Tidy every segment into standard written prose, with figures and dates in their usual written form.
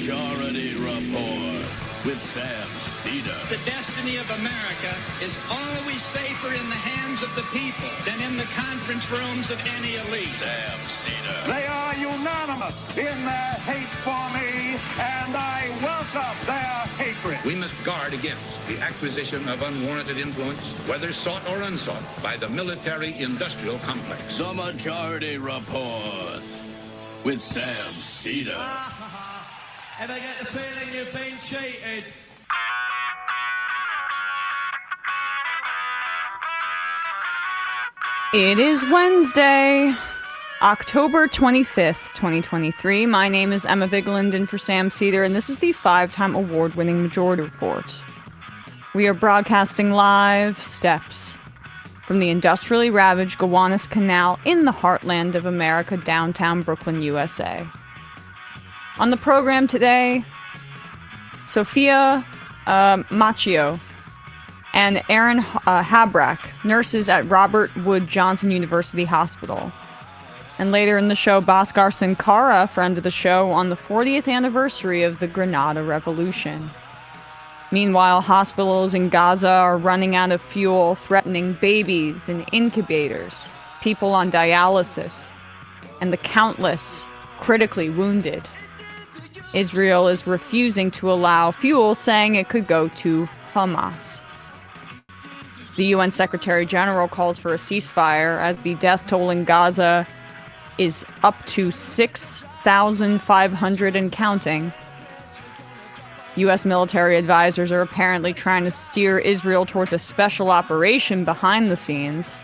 Majority Report with Sam Seder. The destiny of America is always safer in the hands of the people than in the conference rooms of any elite. Sam Seder. They are unanimous in their hate for me, and I welcome their hatred. We must guard against the acquisition of unwarranted influence, whether sought or unsought, by the military-industrial complex. The Majority Report with Sam Seder. And I get the feeling you've been cheated. It is Wednesday, October 25th, 2023. My name is Emma Vigeland in for Sam Seder, and this is the 5-time award-winning Majority Report. We are broadcasting live steps from the industrially ravaged Gowanus Canal in the heartland of America, downtown Brooklyn, USA. On the program today, Sophia Moccio and Aaron Habrack, nurses at Robert Wood Johnson University Hospital. And later in the show, Bhaskar Sunkara, friend of the show, on the 40th anniversary of the Grenada Revolution. Meanwhile, hospitals in Gaza are running out of fuel, threatening babies in incubators, people on dialysis, and the countless critically wounded. Israel is refusing to allow fuel, saying it could go to Hamas. The UN Secretary General calls for a ceasefire as the death toll in Gaza is up to 6,500 and counting. U.S. military advisors are apparently trying to steer Israel towards a special operation behind the scenes.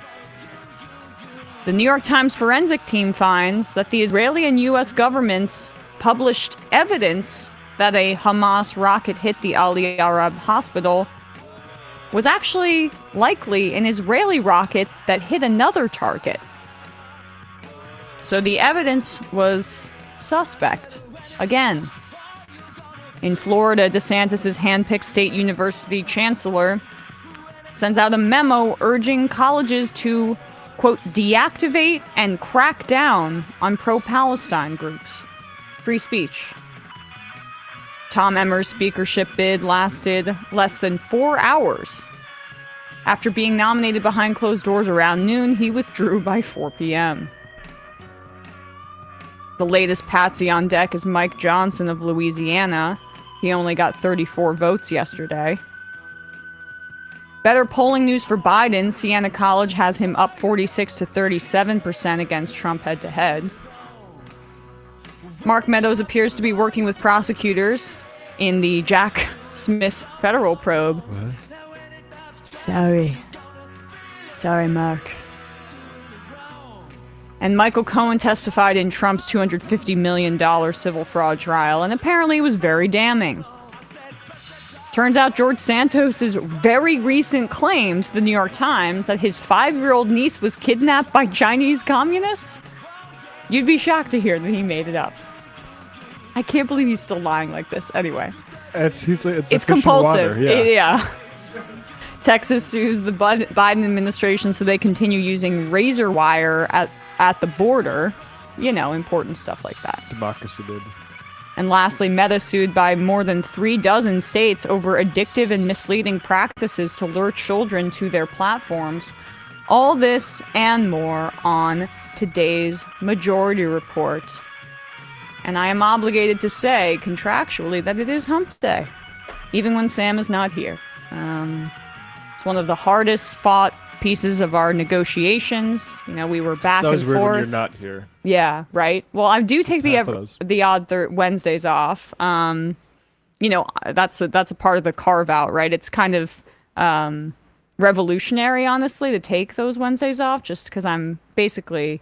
The New York Times forensic team finds that the Israeli and U.S. governments published evidence that a Hamas rocket hit the Ali Arab hospital was actually likely an Israeli rocket that hit another target. So the evidence was suspect. Again. In Florida, DeSantis' handpicked state university chancellor sends out a memo urging colleges to, quote, deactivate and crack down on pro-Palestine groups. Free speech. Tom Emmer's speakership bid lasted less than 4 hours. After being nominated behind closed doors around noon, he withdrew by 4 p.m. The latest patsy on deck is Mike Johnson of Louisiana. He only got 34 votes yesterday. Better polling news for Biden. Siena College has him up 46 to 37% against Trump head-to-head. Mark Meadows appears to be working with prosecutors in the Jack Smith federal probe. What? Sorry, Mark. And Michael Cohen testified in Trump's $250 million civil fraud trial, and apparently it was very damning. Turns out George Santos' very recent claim to the New York Times that his 5-year-old niece was kidnapped by Chinese communists? You'd be shocked to hear that he made it up. I can't believe he's still lying like this. Anyway. It's compulsive. Water, yeah. Texas sues the Biden administration so they continue using razor wire at the border. You know, important stuff like that. Democracy did. And lastly, Meta sued by more than 36 states over addictive and misleading practices to lure children to their platforms. All this and more on today's Majority Report. And I am obligated to say, contractually, that it is Hump Day, even when Sam is not here. It's one of the hardest fought pieces of our negotiations. You know, we were back and forth. It's always weird when you're not here. Yeah, right. Well, I do take the odd Wednesdays off. You know, that's a part of the carve out, right? It's kind of revolutionary, honestly, to take those Wednesdays off, just because I'm basically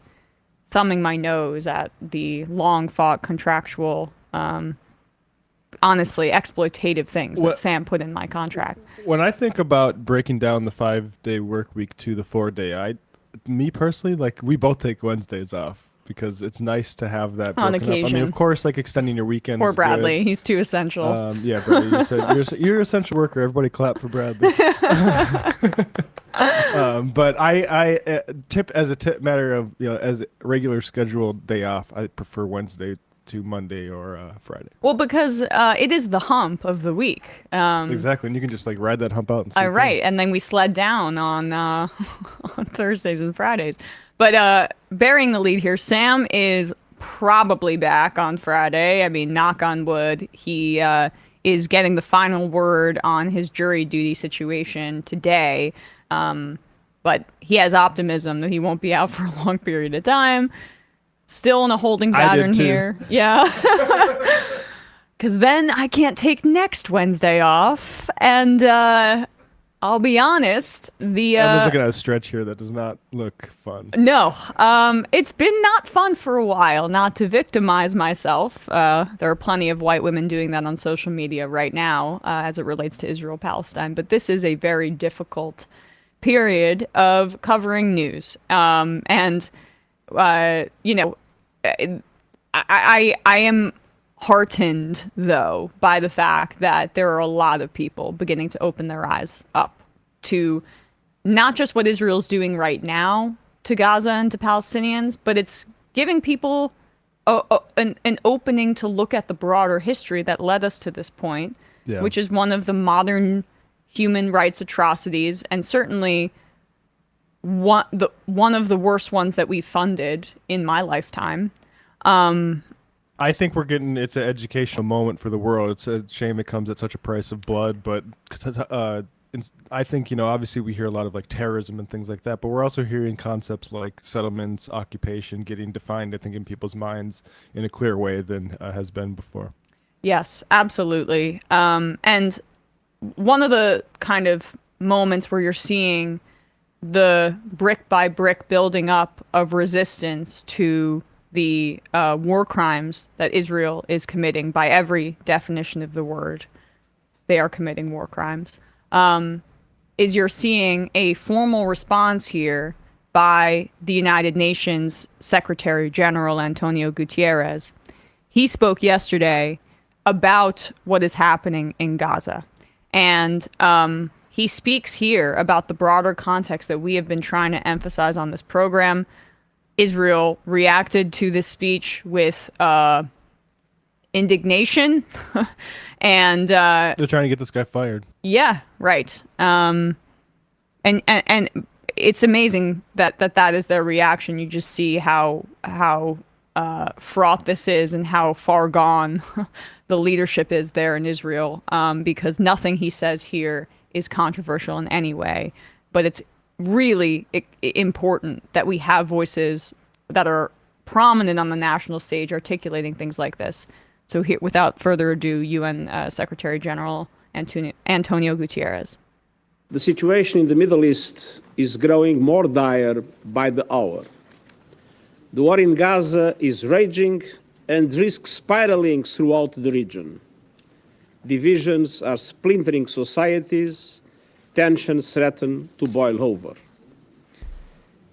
thumbing my nose at the long fought contractual, honestly, exploitative things that Sam put in my contract. When I think about breaking down the 5-day work week to the 4-day, me personally, like, we both take Wednesdays off because it's nice to have that broken on occasion. Up. I mean, of course, like extending your weekends. Poor Bradley, good. He's too essential. Yeah, Bradley, you're an essential worker. Everybody clap for Bradley. But I tip as a tip matter of, you know, as a regular scheduled day off, I prefer Wednesday to Monday or Friday. Well, because it is the hump of the week. Exactly, and you can just like ride that hump out and sleep in. Right, and then we sled down on on Thursdays and Fridays. But bearing the lead here, Sam is probably back on Friday. I mean, knock on wood. He is getting the final word on his jury duty situation today. But he has optimism that he won't be out for a long period of time. Still in a holding pattern here. Yeah. Because then I can't take next Wednesday off. And I'll be honest, I'm just looking at a stretch here that does not look fun. No. It's been not fun for a while, not to victimize myself. There are plenty of white women doing that on social media right now as it relates to Israel-Palestine. But this is a very difficult period of covering news. I am heartened, though, by the fact that there are a lot of people beginning to open their eyes up to not just what Israel's doing right now to Gaza and to Palestinians, but it's giving people an opening to look at the broader history that led us to this point, which is one of the modern human rights atrocities, and certainly one of the worst ones that we funded in my lifetime. I think it's an educational moment for the world. It's a shame it comes at such a price of blood, but I think, obviously we hear a lot of like terrorism and things like that, but we're also hearing concepts like settlements, occupation getting defined, I think, in people's minds in a clearer way than has been before. Yes, absolutely. And one of the kind of moments where you're seeing the brick by brick building up of resistance to the war crimes that Israel is committing by every definition of the word, they are committing war crimes, is you're seeing a formal response here by the United Nations Secretary General Antonio Guterres. He spoke yesterday about what is happening in Gaza. And he speaks here about the broader context that we have been trying to emphasize on this program. Israel reacted to this speech with indignation, and they're trying to get this guy fired. Yeah, right. And it's amazing that is their reaction. You just see how fraught this is and how far gone the leadership is there in Israel, because nothing he says here is controversial in any way. But it's really important that we have voices that are prominent on the national stage articulating things like this. So here, without further ado, UN Secretary General Antonio Guterres. The situation in the Middle East is growing more dire by the hour. The war in Gaza is raging and risks spiraling throughout the region. Divisions are splintering societies, tensions threaten to boil over.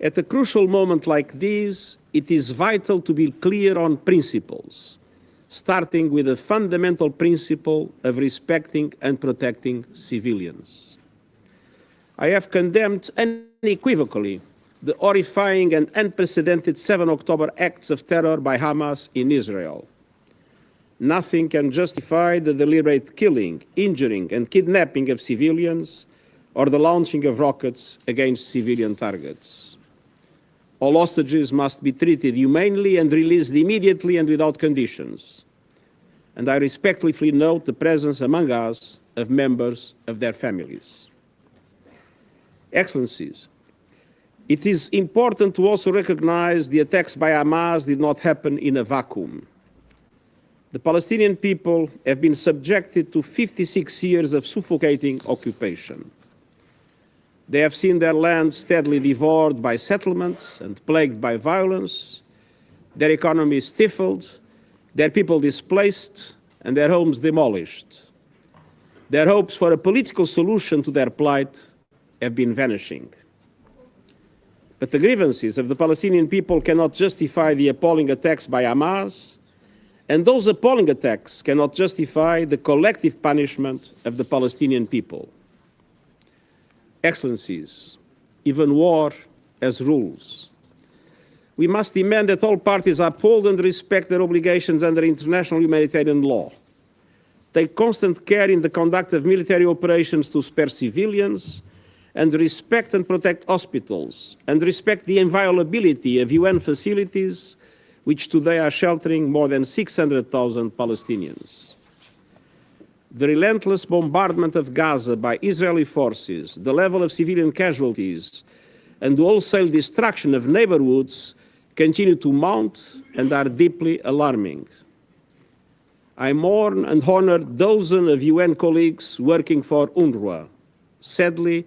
At a crucial moment like this, it is vital to be clear on principles, starting with the fundamental principle of respecting and protecting civilians. I have condemned unequivocally the horrifying and unprecedented 7 October acts of terror by Hamas in Israel. Nothing can justify the deliberate killing, injuring, and kidnapping of civilians or the launching of rockets against civilian targets. All hostages must be treated humanely and released immediately and without conditions. And I respectfully note the presence among us of members of their families. Excellencies, it is important to also recognize the attacks by Hamas did not happen in a vacuum. The Palestinian people have been subjected to 56 years of suffocating occupation. They have seen their land steadily devoured by settlements and plagued by violence, their economy stifled, their people displaced, and their homes demolished. Their hopes for a political solution to their plight have been vanishing. But the grievances of the Palestinian people cannot justify the appalling attacks by Hamas, and those appalling attacks cannot justify the collective punishment of the Palestinian people. Excellencies, even war has rules. we must demand that all parties uphold and respect their obligations under international humanitarian law, take constant care in the conduct of military operations to spare civilians, and respect and protect hospitals, and respect the inviolability of UN facilities, which today are sheltering more than 600,000 Palestinians. The relentless bombardment of Gaza by Israeli forces, the level of civilian casualties, and the wholesale destruction of neighborhoods continue to mount and are deeply alarming. I mourn and honor dozens of UN colleagues working for UNRWA. Sadly,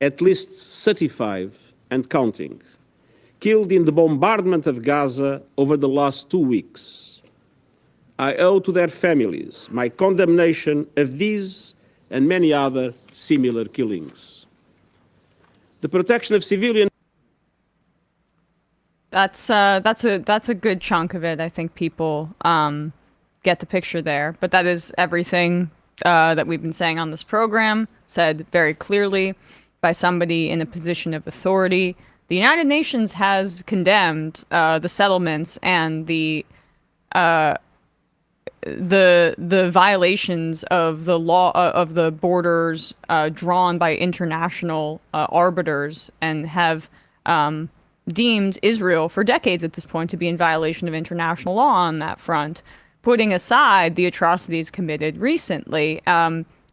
at least 35 and counting, killed in the bombardment of Gaza over the last 2 weeks. I owe to their families my condemnation of these and many other similar killings. The protection of civilians. That's a good chunk of it. I think people get the picture there. But that is everything that we've been saying on this program, said very clearly by somebody in a position of authority. The United Nations has condemned the settlements and the violations of the law of the borders drawn by international arbiters, and have deemed Israel for decades at this point to be in violation of international law on that front, putting aside the atrocities committed recently.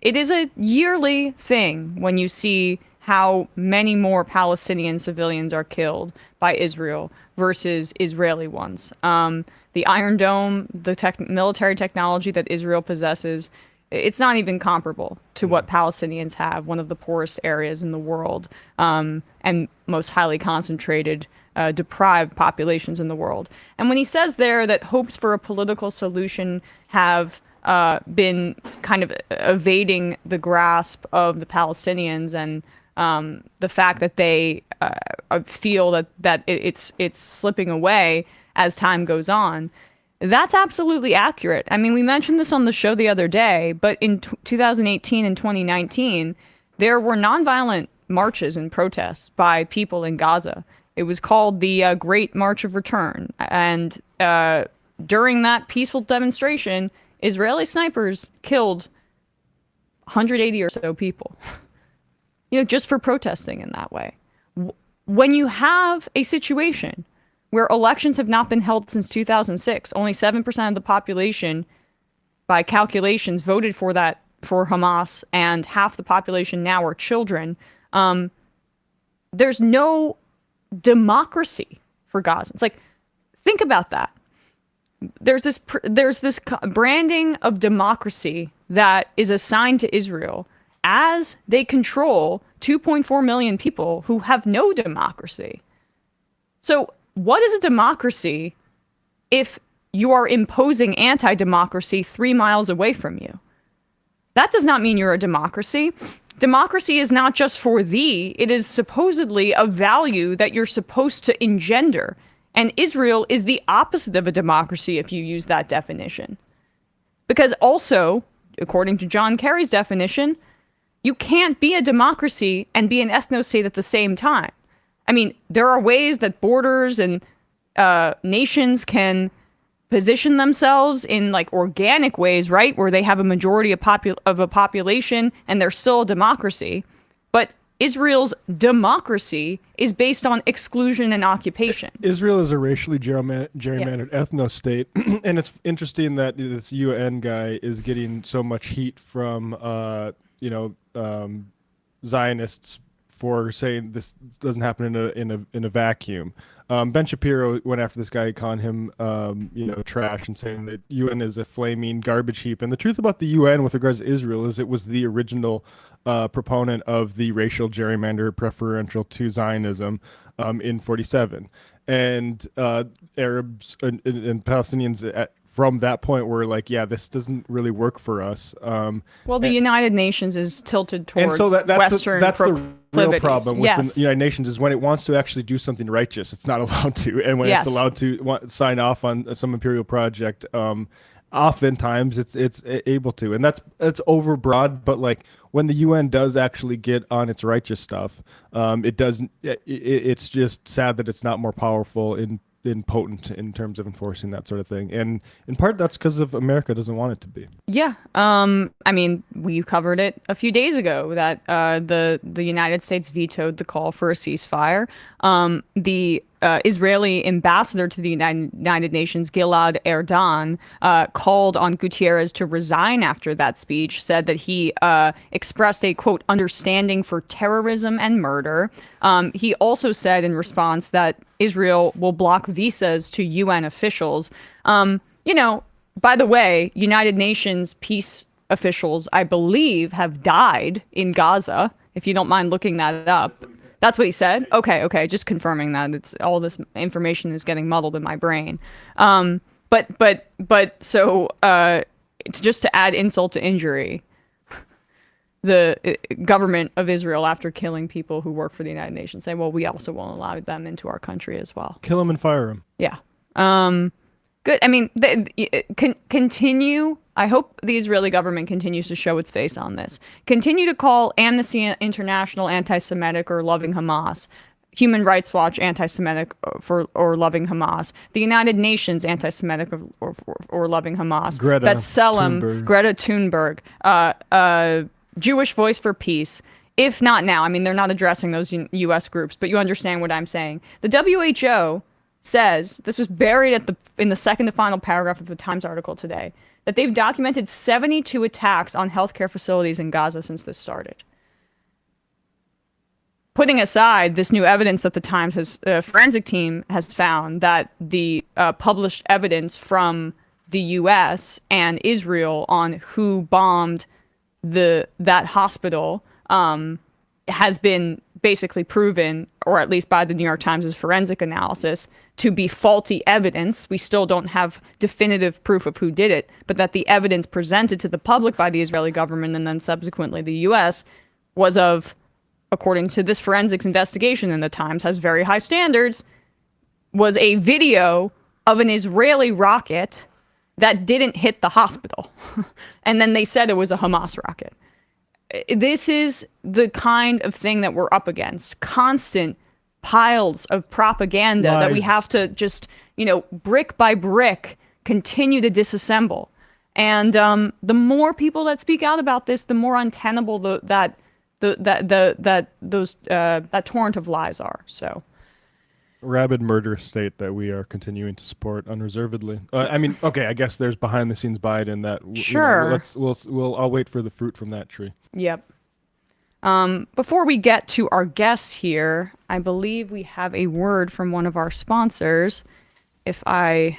It is a yearly thing when you see how many more Palestinian civilians are killed by Israel versus Israeli ones. The Iron Dome, the military technology that Israel possesses, it's not even comparable to what Palestinians have, one of the poorest areas in the world, and most highly concentrated, deprived populations in the world. And when he says there that hopes for a political solution have been kind of evading the grasp of the Palestinians, and the fact that they feel that it's slipping away as time goes on, that's absolutely accurate. I mean, we mentioned this on the show the other day, but in 2018 and 2019, there were nonviolent marches and protests by people in Gaza. It was called the Great March of Return. And during that peaceful demonstration, Israeli snipers killed 180 or so people, just for protesting in that way. When you have a situation where elections have not been held since 2006, only 7% of the population, by calculations, voted for Hamas, and half the population now are children, there's no democracy for Gaza. It's like, think about that. There's this branding of democracy that is assigned to Israel as they control 2.4 million people who have no democracy. So what is a democracy if you are imposing anti-democracy 3 miles away from you? That does not mean you're a democracy. Democracy is not just for thee. It is supposedly a value that you're supposed to engender. And Israel is the opposite of a democracy if you use that definition. Because also, according to John Kerry's definition, you can't be a democracy and be an ethno-state at the same time. I mean, there are ways that borders and nations can position themselves in like organic ways, right? Where they have a majority of a population and they're still a democracy. But Israel's democracy is based on exclusion and occupation. Israel is a racially gerrymandered ethno-state. And it's interesting that this UN guy is getting so much heat from, Zionists for saying this doesn't happen in a vacuum. Ben Shapiro went after this guy, calling him trash, and saying that UN is a flaming garbage heap. And the truth about the UN with regards to Israel is it was the original proponent of the racial gerrymander preferential to Zionism in 1947, and Arabs and Palestinians from that point were like, yeah, this doesn't really work for us. Well, the United Nations is tilted towards and so Western that's the real problem with yes. the United Nations is when it wants to actually do something righteous, it's not allowed to. And when yes. it's allowed to sign off on some imperial project, oftentimes it's able to, and that's overbroad. But like when the UN does actually get on its righteous stuff, it doesn't. It's just sad that it's not more powerful in potent in terms of enforcing that sort of thing, and in part that's because of America doesn't want it to be. Yeah. I mean, we covered it a few days ago that the United States vetoed the call for a ceasefire. The Israeli ambassador to the United Nations, Gilad Erdan, called on Gutierrez to resign after that speech, said that he expressed a, quote, understanding for terrorism and murder. He also said in response that Israel will block visas to UN officials. By the way, United Nations peace officials, I believe, have died in Gaza, if you don't mind looking that up. That's what he said? Okay, just confirming that. It's all this information is getting muddled in my brain. But so just to add insult to injury, the government of Israel, after killing people who work for the United Nations, say, well, we also won't allow them into our country as well. Kill them and fire them. Yeah. Good. I mean, continue. I hope the Israeli government continues to show its face on this. Continue to call Amnesty International anti-Semitic or loving Hamas, Human Rights Watch anti-Semitic or loving Hamas, the United Nations anti-Semitic or loving Hamas, Greta Thunberg, Jewish Voice for Peace. If not now, I mean, they're not addressing those U.S. groups, but you understand what I'm saying. The WHO says, this was buried in the second to final paragraph of the Times article today, that they've documented 72 attacks on healthcare facilities in Gaza since this started. Putting aside this new evidence that the Times forensic team has found that the published evidence from the U.S. and Israel on who bombed that hospital has been basically proven, or at least by the New York Times' forensic analysis, to be faulty evidence. We still don't have definitive proof of who did it, but that the evidence presented to the public by the Israeli government and then subsequently the U.S. was of, according to this forensics investigation, and the Times has very high standards, was a video of an Israeli rocket that didn't hit the hospital. And then they said it was a Hamas rocket. This is the kind of thing that we're up against. Constant piles of propaganda that we have to just, brick by brick, continue to disassemble. And the more people that speak out about this, the more untenable that torrent of lies are. So, rabid murder state that we are continuing to support unreservedly. I guess there's behind the scenes Biden that sure. I'll wait for the fruit from that tree. Yep. Before we get to our guests here, I believe we have a word from one of our sponsors. If I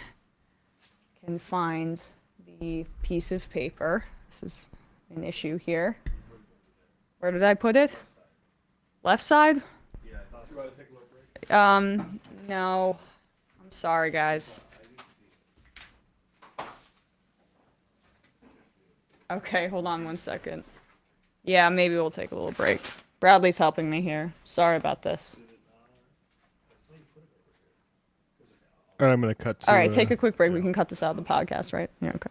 can find the piece of paper. This is an issue here. Where did I put it? Left side? Yeah, I thought you wanted to take a little break. No. I'm sorry, guys. Okay, hold on 1 second. Yeah, maybe we'll take a little break. Bradley's helping me here. Sorry about this. All right, I'm going to cut to... All right, take a quick break. We can cut this out of the podcast, right? Yeah, okay.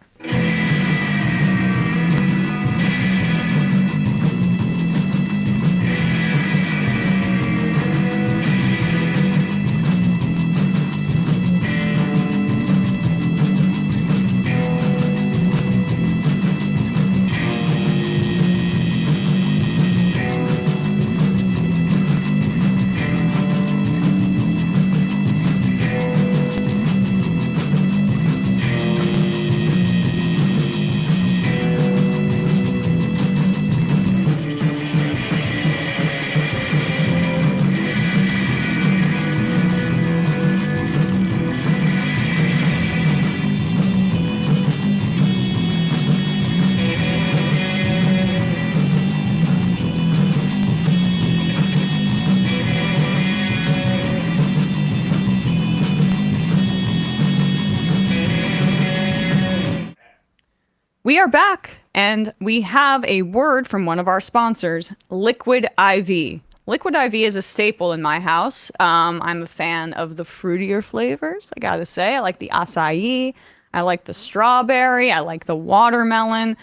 We are back, and we have a word from one of our sponsors, Liquid IV. Liquid IV is a staple in my house. I'm a fan of the fruitier flavors, I gotta say. I like the acai. I like the strawberry. I like the watermelon.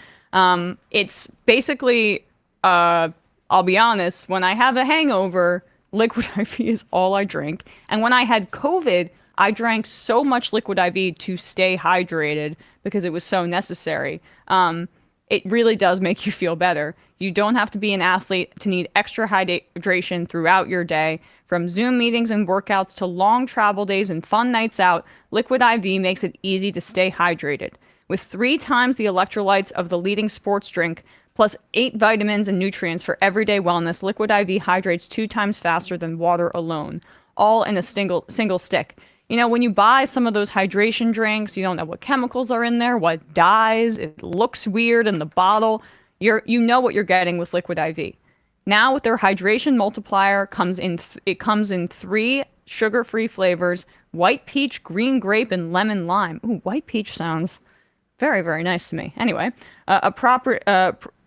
It's basically, I'll be honest, when I have a hangover, liquid IV is all I drink. And when I had COVID, I drank so much liquid IV to stay hydrated because it was so necessary. It really does make you feel better. You don't have to be an athlete to need extra hydration throughout your day. From Zoom meetings and workouts to long travel days and fun nights out, Liquid IV makes it easy to stay hydrated. With 3 times the electrolytes of the leading sports drink, plus 8 vitamins and nutrients for everyday wellness, Liquid IV hydrates 2 times faster than water alone, all in a single stick. You know, when you buy some of those hydration drinks, you don't know what chemicals are in there, what dyes, it looks weird in the bottle. You know what you're getting with Liquid IV. Now with their hydration multiplier, it comes in 3 sugar-free flavors: white peach, green grape, and lemon lime. Ooh, white peach sounds very, very nice to me. Anyway, a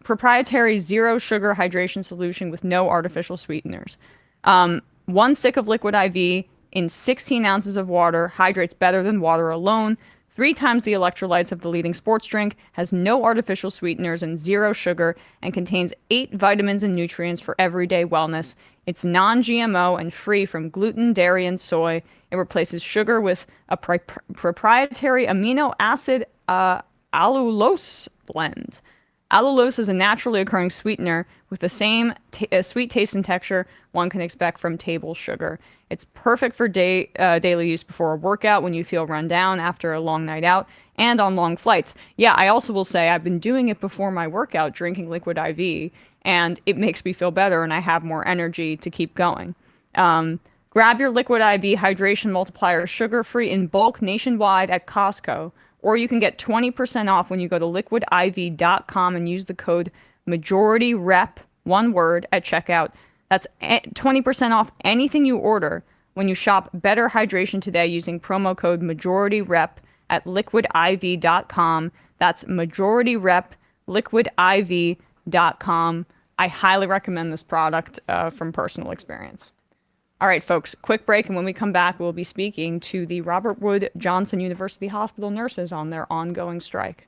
proprietary zero sugar hydration solution with no artificial sweeteners. 1 stick of Liquid IV in 16 ounces of water hydrates better than water alone. 3 times the electrolytes of the leading sports drink, has no artificial sweeteners and 0 sugar, and contains 8 vitamins and nutrients for everyday wellness. It's non-GMO and free from gluten, dairy, and soy. It replaces sugar with a proprietary amino acid allulose blend. Allulose is a naturally occurring sweetener with the same sweet taste and texture one can expect from table sugar. It's perfect for daily use before a workout, when you feel run down after a long night out, and on long flights. Yeah, I also will say I've been doing it before my workout, drinking Liquid IV, and it makes me feel better and I have more energy to keep going. Grab your Liquid IV hydration multiplier sugar-free in bulk nationwide at Costco, or you can get 20% off when you go to liquidiv.com and use the code MajorityRep, one word, at checkout. That's 20% off anything you order when you shop Better Hydration today using promo code MajorityRep at liquidiv.com. That's MajorityRep, liquidiv.com. I highly recommend this product from personal experience. All right, folks, quick break, and when we come back, we'll be speaking to the Robert Wood Johnson University Hospital nurses on their ongoing strike.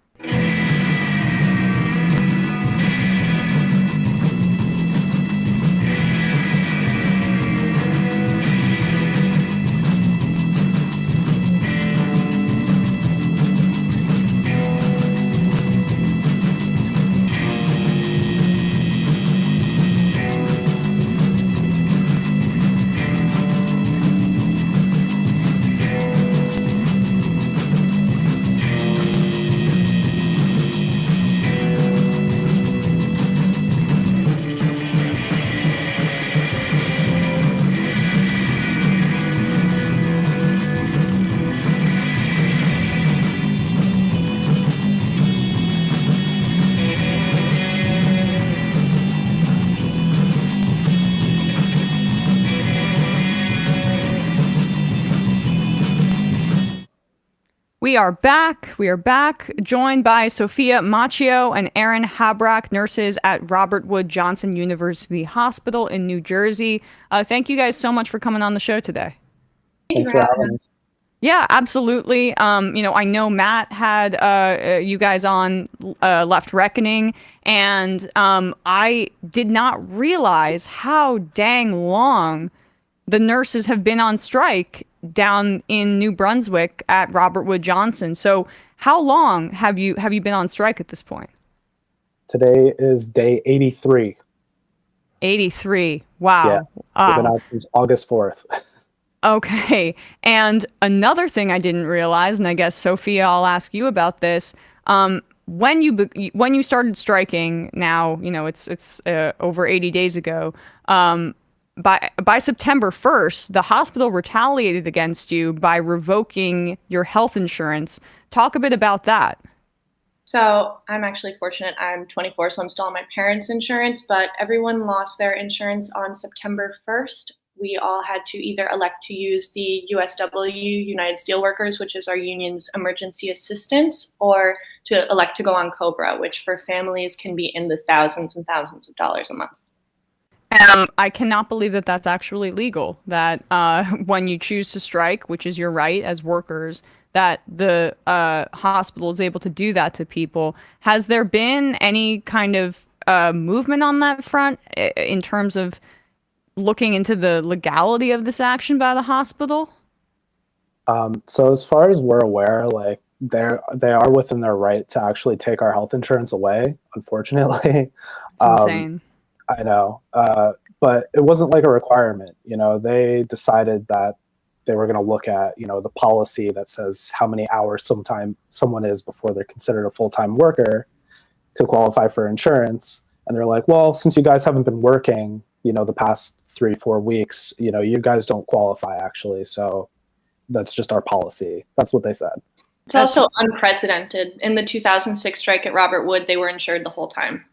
We are back. We are back, joined by Sophia Moccio and Aaron Habrack, nurses at Robert Wood Johnson University Hospital in New Jersey. Thank you guys so much for coming on the show today. Thanks for having us. Yeah, absolutely. I know Matt had you guys on Left Reckoning, and I did not realize how dang long the nurses have been on strike down in New Brunswick at Robert Wood Johnson. So how long have you been on strike at this point? Today is day 83. 83. Wow. Yeah, we've been out since August 4th. Okay. And another thing I didn't realize, and I guess, Sophia, I'll ask you about this. When you started striking, now, it's over 80 days ago, by September 1st, the hospital retaliated against you by revoking your health insurance. Talk a bit about that. So I'm actually fortunate. I'm 24, so I'm still on my parents' insurance, but everyone lost their insurance on September 1st. We all had to either elect to use the USW, United Steelworkers, which is our union's emergency assistance, or to elect to go on COBRA, which for families can be in the thousands and thousands of dollars a month. I cannot believe that that's actually legal, that when you choose to strike, which is your right as workers, that the hospital is able to do that to people. Has there been any kind of movement on that front in terms of looking into the legality of this action by the hospital? So as far as we're aware, like they are within their right to actually take our health insurance away, unfortunately. It's insane. I know. But it wasn't like a requirement. You know, they decided that they were going to look at, you know, the policy that says how many hours someone is before they're considered a full-time worker to qualify for insurance. And they're like, well, since you guys haven't been working, you know, the past 3-4 weeks, you know, you guys don't qualify actually. So that's just our policy. That's what they said. It's also unprecedented. In the 2006 strike at Robert Wood, they were insured the whole time.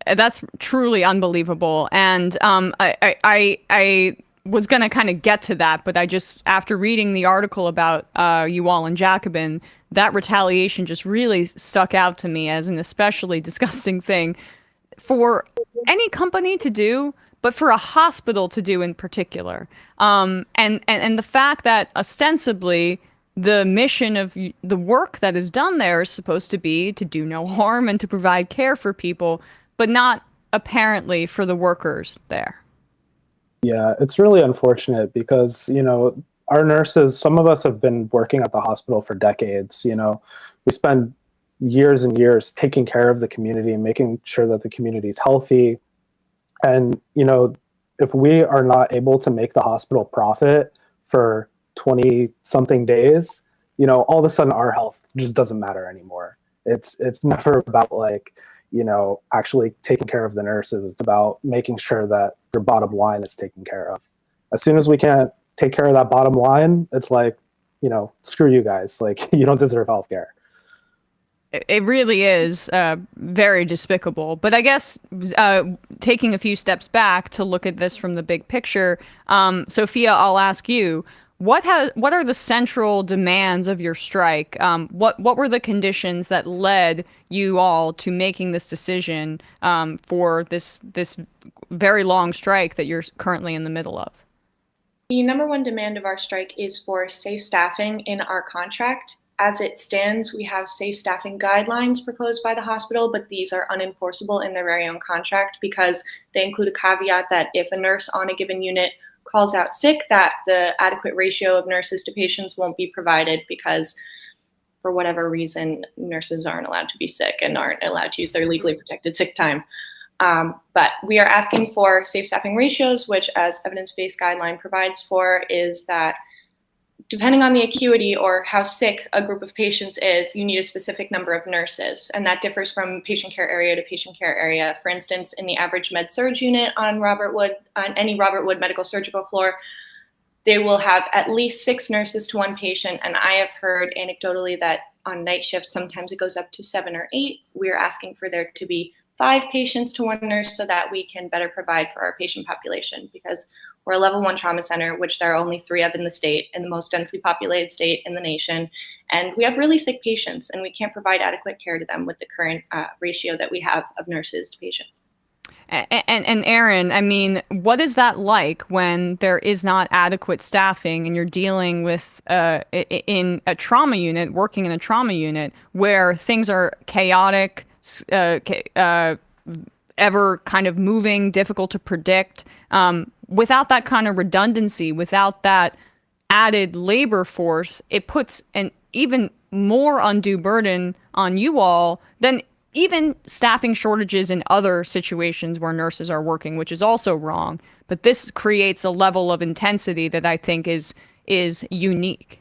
That's truly unbelievable. And I was going to kind of get to that, but I just, after reading the article about you all in Jacobin, that retaliation just really stuck out to me as an especially disgusting thing for any company to do, but for a hospital to do in particular. And the fact that ostensibly the mission of the work that is done there is supposed to be to do no harm and to provide care for people, but not apparently for the workers there. Yeah, it's really unfortunate because, you know, our nurses, some of us have been working at the hospital for decades. You know, we spend years and years taking care of the community and making sure that the community is healthy. And, you know, if we are not able to make the hospital profit for 20 something days, you know, all of a sudden our health just doesn't matter anymore. It's never about like, you know, actually taking care of the nurses. It's about making sure that their bottom line is taken care of. As soon as we can't take care of that bottom line, it's like, you know, screw you guys. Like, you don't deserve healthcare. It really is very despicable. But I guess taking a few steps back to look at this from the big picture, Sophia, I'll ask you, what are the central demands of your strike? What were the conditions that led you all to making this decision for this very long strike that you're currently in the middle of? The number one demand of our strike is for safe staffing in our contract. As it stands, we have safe staffing guidelines proposed by the hospital, but these are unenforceable in their very own contract because they include a caveat that if a nurse on a given unit calls out sick, that the adequate ratio of nurses to patients won't be provided because for whatever reason, nurses aren't allowed to be sick and aren't allowed to use their legally protected sick time. But we are asking for safe staffing ratios, which as evidence-based guideline provides for is that depending on the acuity or how sick a group of patients is, you need a specific number of nurses. And that differs from patient care area to patient care area. For instance, in the average med-surg unit on any Robert Wood medical surgical floor, they will have at least 6 nurses to 1 patient. And I have heard anecdotally that on night shift, sometimes it goes up to 7 or 8. We're asking for there to be 5 patients to 1 nurse so that we can better provide for our patient population, because we're a level 1 trauma center, which there are only 3 of in the state, in the most densely populated state in the nation. And we have really sick patients, and we can't provide adequate care to them with the current ratio that we have of nurses to patients. And Aaron, I mean, what is that like when there is not adequate staffing and you're dealing with in a trauma unit, working in a trauma unit where things are chaotic, ever kind of moving, difficult to predict? Without that kind of redundancy, without that added labor force, it puts an even more undue burden on you all than even staffing shortages in other situations where nurses are working, which is also wrong. But this creates a level of intensity that I think is unique.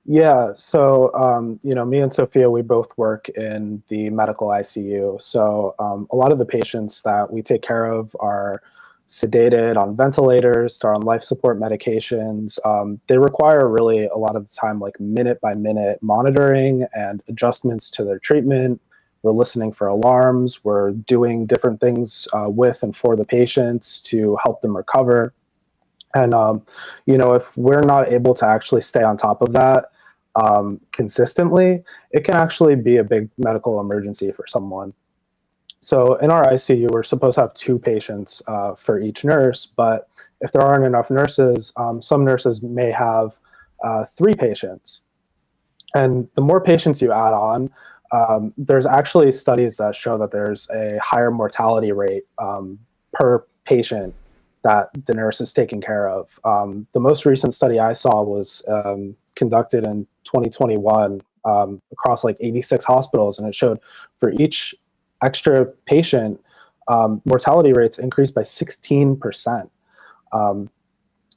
Yeah, so, you know, me and Sophia, we both work in the medical ICU. So a lot of the patients that we take care of are sedated on ventilators, they're on life support medications. They require really a lot of the time, like minute by minute monitoring and adjustments to their treatment. We're listening for alarms. We're doing different things with and for the patients to help them recover. And, you know, if we're not able to actually stay on top of that consistently, it can actually be a big medical emergency for someone. So in our ICU, we're supposed to have 2 patients for each nurse, but if there aren't enough nurses, some nurses may have 3 patients. And the more patients you add on, there's actually studies that show that there's a higher mortality rate per patient that the nurse is taking care of. The most recent study I saw was conducted in 2021 across like 86 hospitals, and it showed for each extra patient, mortality rates increased by 16%.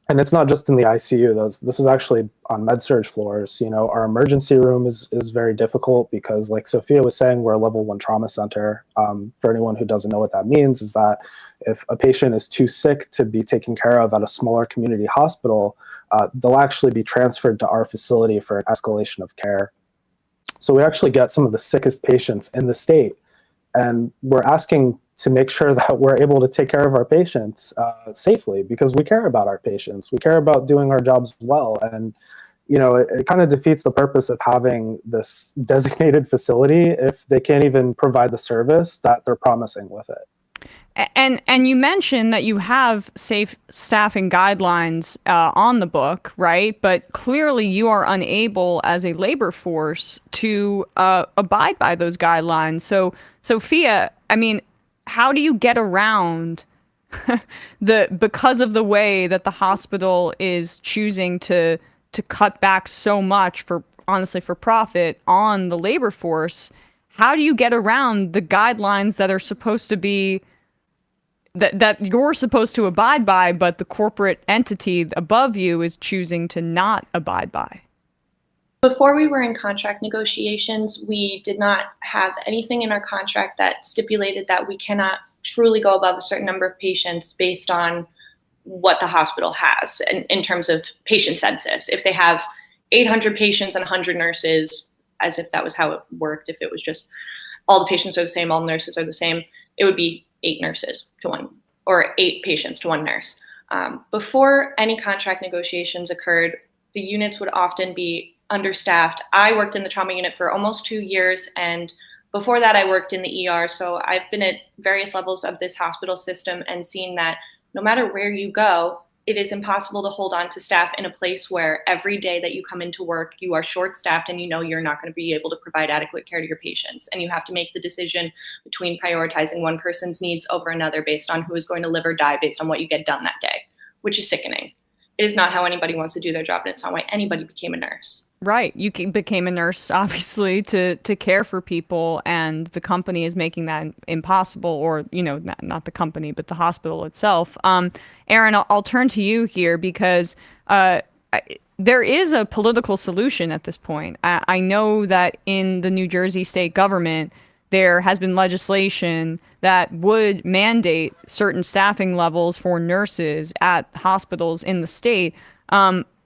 And it's not just in the ICU. This is actually on med-surg floors. Our emergency room is very difficult because, like Sophia was saying, we're a level 1 trauma center. For anyone who doesn't know what that means, is that if a patient is too sick to be taken care of at a smaller community hospital, they'll actually be transferred to our facility for an escalation of care. So we actually get some of the sickest patients in the state, and we're asking to make sure that we're able to take care of our patients safely, because we care about our patients. We care about doing our jobs well. And, it kind of defeats the purpose of having this designated facility if they can't even provide the service that they're promising with it. And you mentioned that you have safe staffing guidelines on the book, right? But clearly you are unable as a labor force to abide by those guidelines. So, Sophia, I mean, how do you get around because of the way that the hospital is choosing to cut back so much for profit on the labor force? How do you get around the guidelines that are supposed to be that you're supposed to abide by, but the corporate entity above you is choosing to not abide by? Before we were in contract negotiations, we did not have anything in our contract that stipulated that we cannot truly go above a certain number of patients based on what the hospital has in terms of patient census. If they have 800 patients and 100 nurses, as if that was how it worked, if it was just all the patients are the same, all the nurses are the same, it would be 8 nurses to 1, or 8 patients to 1 nurse. Before any contract negotiations occurred, the units would often be understaffed. I worked in the trauma unit for almost 2 years, and before that I worked in the ER. So I've been at various levels of this hospital system and seen that no matter where you go, it is impossible to hold on to staff in a place where every day that you come into work, you are short-staffed and you're not going to be able to provide adequate care to your patients. And you have to make the decision between prioritizing one person's needs over another based on who is going to live or die based on what you get done that day, which is sickening. It is not how anybody wants to do their job, and it's not why anybody became a nurse. Right. You became a nurse, obviously, to care for people, and the company is making that impossible, or, not the company, but the hospital itself. Aaron, I'll turn to you here because there is a political solution at this point. I know that in the New Jersey state government, there has been legislation that would mandate certain staffing levels for nurses at hospitals in the state.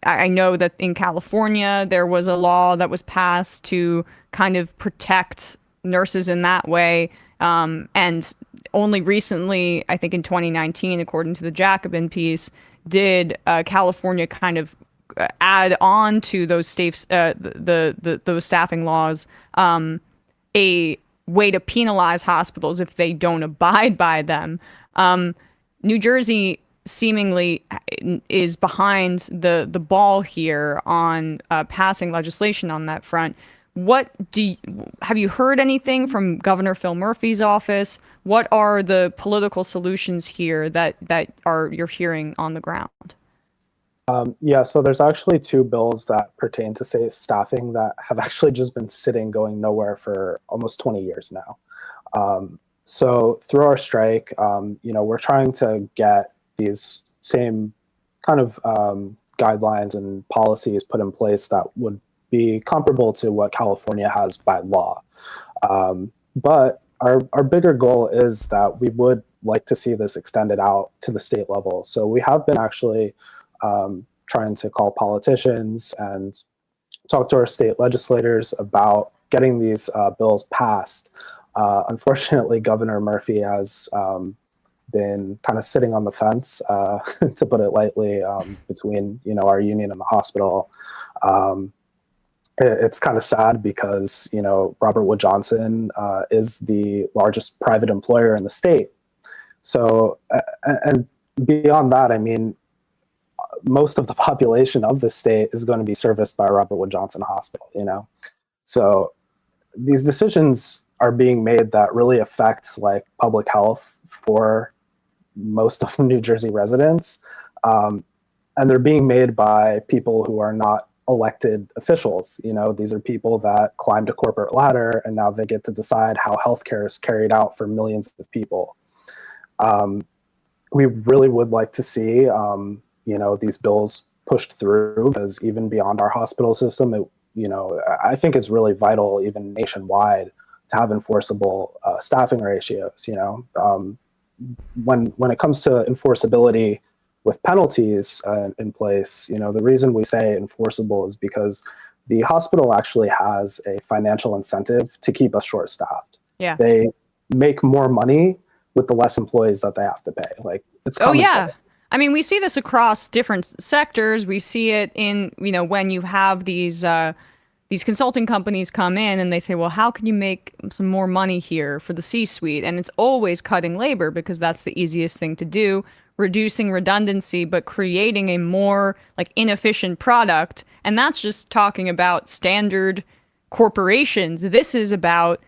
I know that in California, there was a law that was passed to kind of protect nurses in that way. And only recently, I think in 2019, according to the Jacobin piece, did California kind of add on to those those staffing laws a way to penalize hospitals if they don't abide by them. New Jersey seemingly is behind the ball here on passing legislation on that front. Have you heard anything from Governor Phil Murphy's office? What are the political solutions here that you're hearing on the ground? So there's actually 2 bills that pertain to safe staffing that have actually just been sitting, going nowhere for almost 20 years now. So through our strike, we're trying to get these same kind of guidelines and policies put in place that would be comparable to what California has by law. But our bigger goal is that we would like to see this extended out to the state level. So we have been actually trying to call politicians and talk to our state legislators about getting these bills passed. Unfortunately, Governor Murphy has been kind of sitting on the fence, to put it lightly, between our union and the hospital. It's kind of sad because Robert Wood Johnson is the largest private employer in the state. So and beyond that, I mean, most of the population of the state is going to be serviced by Robert Wood Johnson Hospital, you know? So these decisions are being made that really affect like public health for most of New Jersey residents. And they're being made by people who are not elected officials. You know, these are people that climbed a corporate ladder and now they get to decide how healthcare is carried out for millions of people. We really would like to see, you know, these bills pushed through, because even beyond our hospital system, it, you know, I think it's really vital, even nationwide, to have enforceable staffing ratios. You know, when it comes to enforceability with penalties in place, you know, the reason we say enforceable is because the hospital actually has a financial incentive to keep us short-staffed. Yeah. They make more money with the less employees that they have to pay. Like, it's common sense. I mean, we see this across different sectors. We see it in, you know, when you have these consulting companies come in and they say, well, how can you make some more money here for the C-suite? And it's always cutting labor, because that's the easiest thing to do, reducing redundancy, but creating a more like inefficient product. And that's just talking about standard corporations. This is about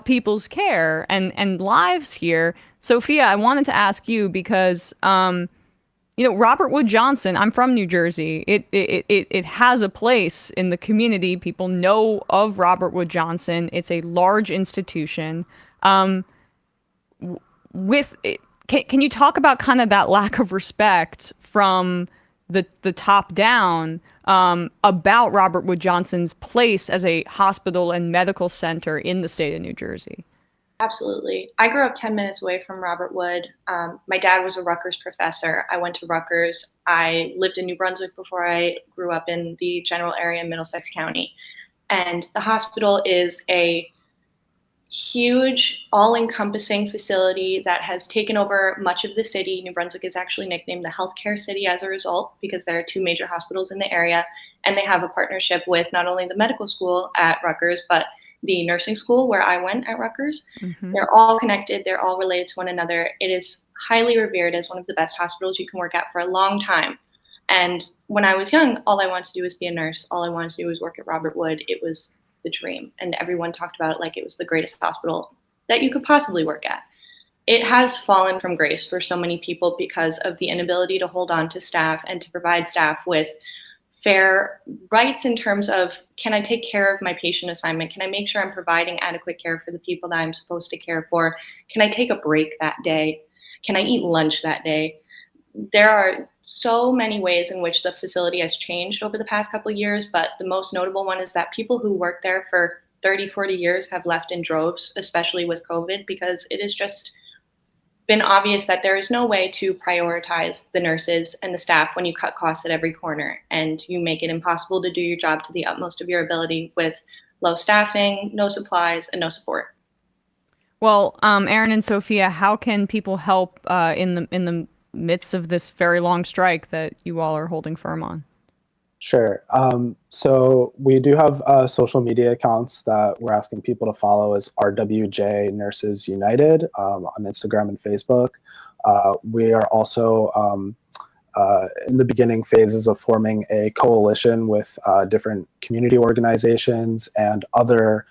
people's care and lives here. Sophia, I wanted to ask you because, you know, Robert Wood Johnson, I'm from New Jersey. It has a place in the community. People know of Robert Wood Johnson. It's a large institution. Can you talk about kind of that lack of respect from the top down about Robert Wood Johnson's place as a hospital and medical center in the state of New Jersey? Absolutely. I grew up 10 minutes away from Robert Wood. My dad was a Rutgers professor. I went to Rutgers. I lived in New Brunswick before I grew up in the general area in Middlesex County. And the hospital is a huge, all-encompassing facility that has taken over much of the city. New Brunswick is actually nicknamed the healthcare city as a result, because there are two major hospitals in the area, and they have a partnership with not only the medical school at Rutgers, but the nursing school where I went at Rutgers. Mm-hmm. They're all connected. They're all related to one another. It is highly revered as one of the best hospitals you can work at for a long time. And when I was young, all I wanted to do was be a nurse. All I wanted to do was work at Robert Wood. It was the dream. And everyone talked about it like it was the greatest hospital that you could possibly work at. It has fallen from grace for so many people because of the inability to hold on to staff and to provide staff with fair rights in terms of, can I take care of my patient assignment? Can I make sure I'm providing adequate care for the people that I'm supposed to care for? Can I take a break that day? Can I eat lunch that day? There are so many ways in which the facility has changed over the past couple of years, but the most notable one is that people who work there for 30, 40 years have left in droves, especially with COVID, because it has just been obvious that there is no way to prioritize the nurses and the staff when you cut costs at every corner and you make it impossible to do your job to the utmost of your ability with low staffing, no supplies, and no support. Well, Aaron and Sophia, how can people help in the midst of this very long strike that you all are holding firm on? Sure. So we do have social media accounts that we're asking people to follow as RWJ Nurses United on Instagram and Facebook. We are also in the beginning phases of forming a coalition with different community organizations and other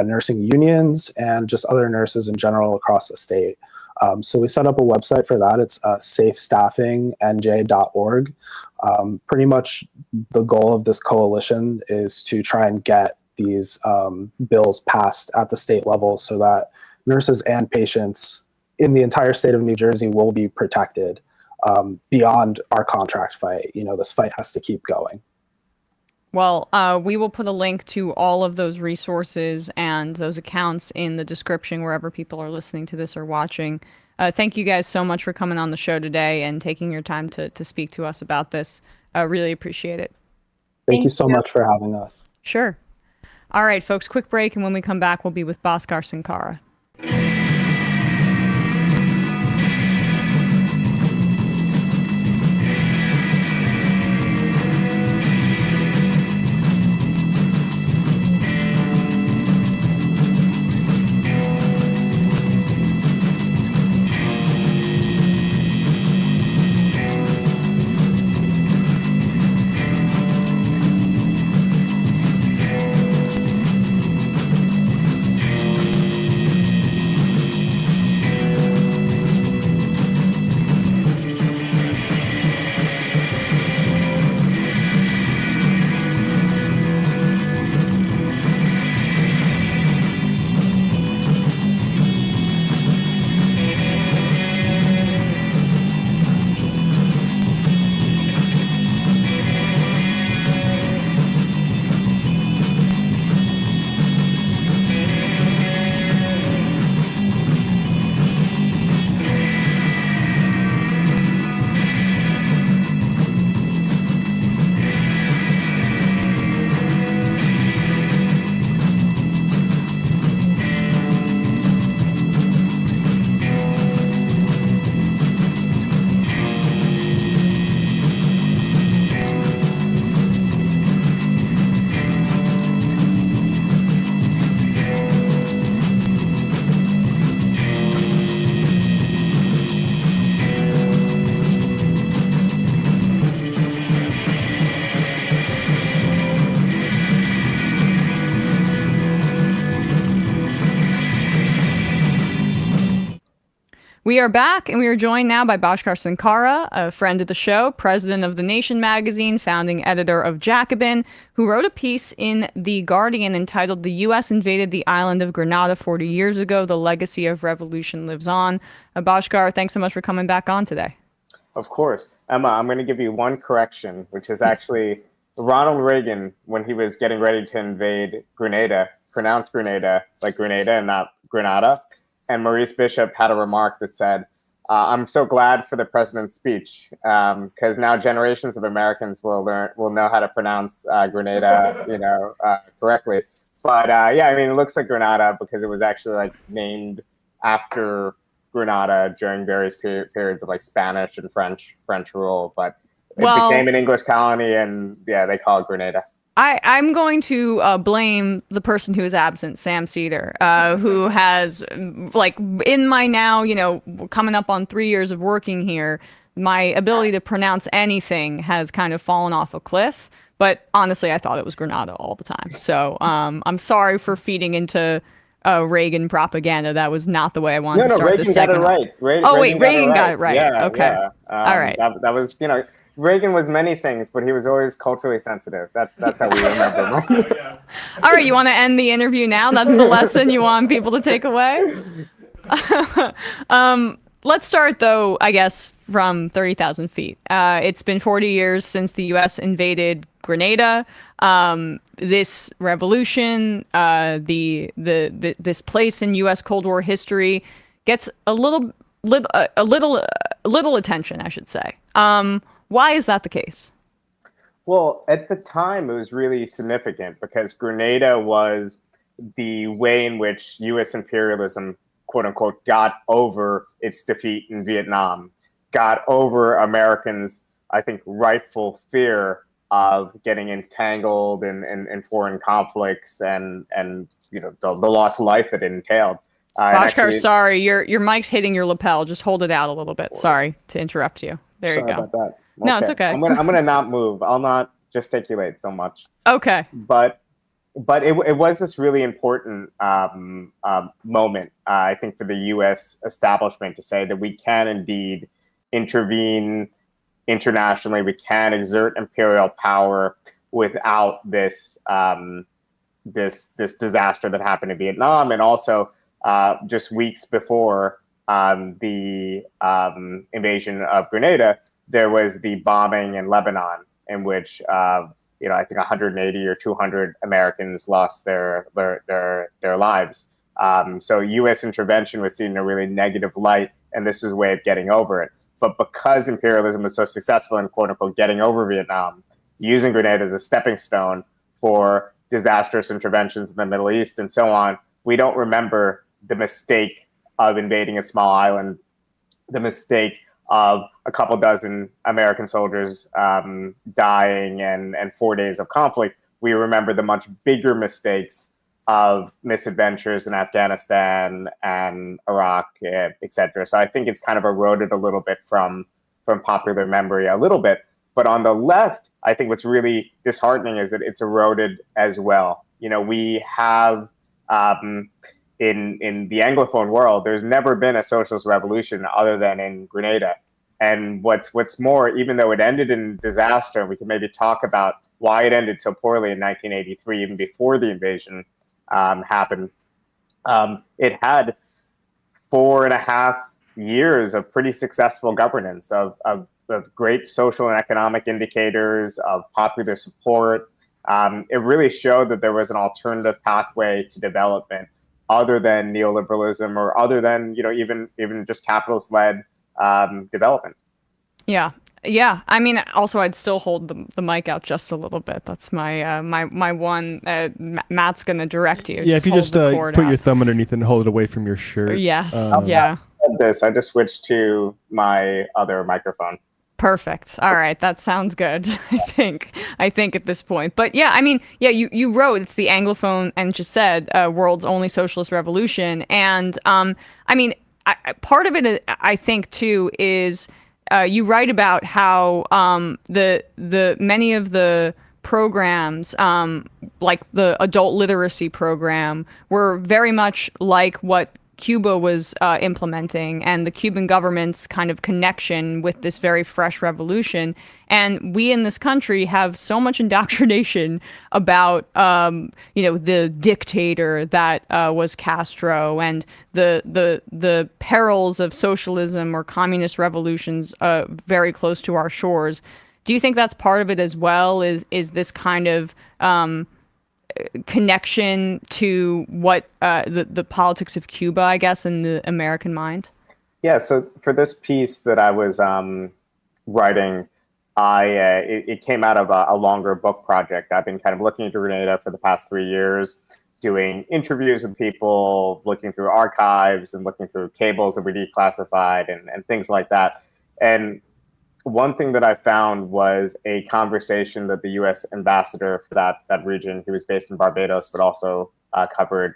nursing unions and just other nurses in general across the state. So we set up a website for that. It's safestaffingnj.org. Pretty much the goal of this coalition is to try and get these bills passed at the state level so that nurses and patients in the entire state of New Jersey will be protected beyond our contract fight. You know, this fight has to keep going. Well, we will put a link to all of those resources and those accounts in the description wherever people are listening to this or watching. Thank you guys so much for coming on the show today and taking your time to speak to us about this. Really appreciate it. Thank you so much for having us. Sure. All right, folks, quick break, and when we come back, we'll be with Bhaskar Sunkara. We are back, and we are joined now by Bhaskar Sunkara, a friend of the show, president of The Nation magazine, founding editor of Jacobin, who wrote a piece in The Guardian entitled "The U.S. Invaded the Island of Grenada 40 Years Ago. The Legacy of Revolution Lives On." Bhaskar, thanks so much for coming back on today. Of course. Emma, I'm going to give you one correction, which is actually Ronald Reagan, when he was getting ready to invade Grenada, pronounced Grenada like Grenada and not Grenada. And Maurice Bishop had a remark that said, I'm so glad for the president's speech, because now generations of Americans will know how to pronounce Grenada, correctly. But yeah, I mean, it looks like Grenada because it was actually like named after Grenada during various periods of like Spanish and French rule. But it became an English colony, and yeah, they call it Grenada. I'm going to blame the person who is absent, Sam Seder, who has, like, in my now, coming up on 3 years of working here, my ability to pronounce anything has kind of fallen off a cliff. But honestly, I thought it was Grenada all the time. So I'm sorry for feeding into Reagan propaganda. That was not the way I wanted to start Reagan this segment. got it right. Reagan got it right. Yeah, okay. Yeah. All right. That was, Reagan was many things, but he was always culturally sensitive. That's how we remember him. All right, you want to end the interview now? That's the lesson you want people to take away? Let's start, though, I guess, from 30,000 feet. It's been 40 years since the U.S. invaded Grenada. This revolution, this place in U.S. Cold War history gets a little attention, I should say. Why is that the case? Well, at the time, it was really significant because Grenada was the way in which U.S. imperialism, quote unquote, got over its defeat in Vietnam, got over Americans, I think, rightful fear of getting entangled in foreign conflicts and the loss of life that it entailed. Bhaskar, sorry, your mic's hitting your lapel. Just hold it out a little bit. Sorry to interrupt you. There you go. About that. Okay. No, it's okay. I'm gonna not move. I'll not gesticulate so much. Okay. But it was this really important moment, I think, for the U.S. establishment to say that we can indeed intervene internationally. We can exert imperial power without this disaster that happened in Vietnam, and also just weeks before the invasion of Grenada, there was the bombing in Lebanon, in which I think 180 or 200 Americans lost their lives. So U.S. intervention was seen in a really negative light, and this is a way of getting over it. But because imperialism was so successful in, quote unquote, getting over Vietnam, using Grenada as a stepping stone for disastrous interventions in the Middle East and so on, we don't remember the mistake of invading a small island, the mistake of a couple dozen American soldiers dying and 4 days of conflict. We remember the much bigger mistakes of misadventures in Afghanistan and Iraq, etc. So I think it's kind of eroded a little bit from popular memory a little bit. But on the left, I think what's really disheartening is that it's eroded as well. We have in the Anglophone world, there's never been a socialist revolution other than in Grenada. And what's more, even though it ended in disaster, and we can maybe talk about why it ended so poorly in 1983, even before the invasion happened, it had 4.5 years of pretty successful governance, of great social and economic indicators, of popular support. It really showed that there was an alternative pathway to development other than neoliberalism or other than even just capitalist-led development. Yeah. I mean, also, I'd still hold the mic out just a little bit. That's my my one. Matt's gonna direct you. Yeah, if you just put your thumb underneath and hold it away from your shirt. Yes. Yeah. I just switched to my other microphone. Perfect. All right, that sounds good. I think at this point. But yeah, I mean, yeah, you wrote it's the Anglophone and just said world's only socialist revolution, and I mean, part of it, I think too, is you write about how the many of the programs, like the adult literacy program, were very much like what Cuba was implementing and the Cuban government's kind of connection with this very fresh revolution. And we in this country have so much indoctrination about, the dictator that was Castro and the perils of socialism or communist revolutions very close to our shores. Do you think that's part of it as well? Is this kind of connection to what the politics of Cuba, I guess, in the American mind? Yeah. So for this piece that I was writing, it came out of a longer book project. I've been kind of looking into Grenada for the past 3 years, doing interviews with people, looking through archives and looking through cables that we declassified and things like that. And one thing that I found was a conversation that the U.S. ambassador for that region, he was based in Barbados, but also covered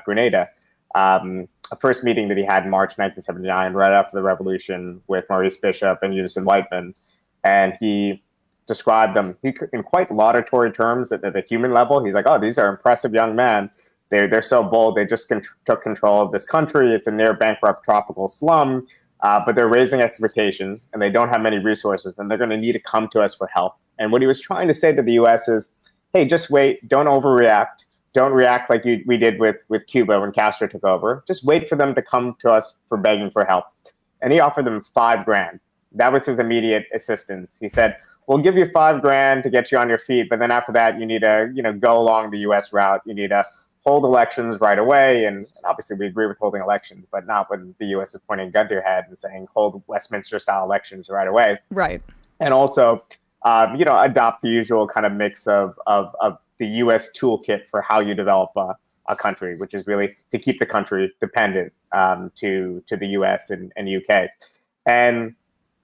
Grenada. A first meeting that he had in March 1979, right after the revolution, with Maurice Bishop and Eunice Whiteman. And he described them in quite laudatory terms at the human level. He's like, oh, these are impressive young men. They're so bold. They just took control of this country. It's a near bankrupt tropical slum. But they're raising expectations and they don't have many resources, and they're going to need to come to us for help. And what he was trying to say to the U.S. is, hey, just wait. Don't overreact. Don't react like we did with Cuba when Castro took over. Just wait for them to come to us for begging for help. And he offered them $5,000. That was his immediate assistance. He said, we'll give you $5,000 to get you on your feet. But then after that, you need to, go along the U.S. route. You need to hold elections right away. And obviously we agree with holding elections, but not when the U.S. is pointing a gun to your head and saying, hold Westminster-style elections right away. Right. And also, adopt the usual kind of mix of the U.S. toolkit for how you develop a country, which is really to keep the country dependent to the U.S. and UK. And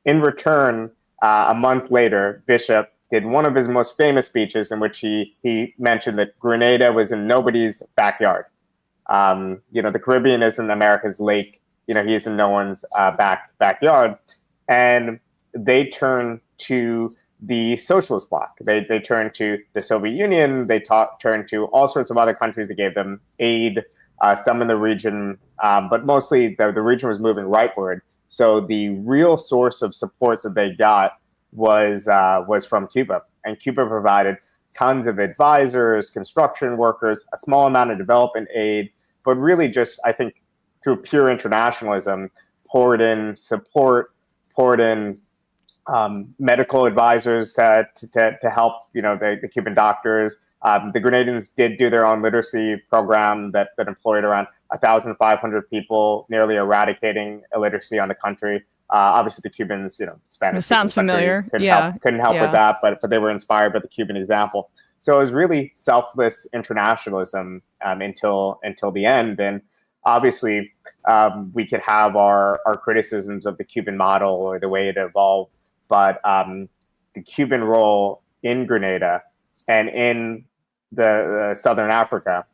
in return, a month later, Bishop did one of his most famous speeches in which he mentioned that Grenada was in nobody's backyard. The Caribbean isn't America's lake. He is in no one's backyard. And they turned to the socialist bloc. They turned to the Soviet Union. They turned to all sorts of other countries that gave them aid, some in the region, but mostly the region was moving rightward. So the real source of support that they got was from Cuba, and Cuba provided tons of advisors, construction workers, a small amount of development aid, but really just, I think, through pure internationalism, poured in support, poured in medical advisors to help, the Cuban doctors. The Grenadans did do their own literacy program that employed around 1,500 people, nearly eradicating illiteracy on the country. Obviously, the Cubans, Spanish. It sounds familiar. Couldn't help with that, but they were inspired by the Cuban example. So it was really selfless internationalism until the end. And obviously, we could have our criticisms of the Cuban model or the way it evolved, but the Cuban role in Grenada and in the Southern Africa,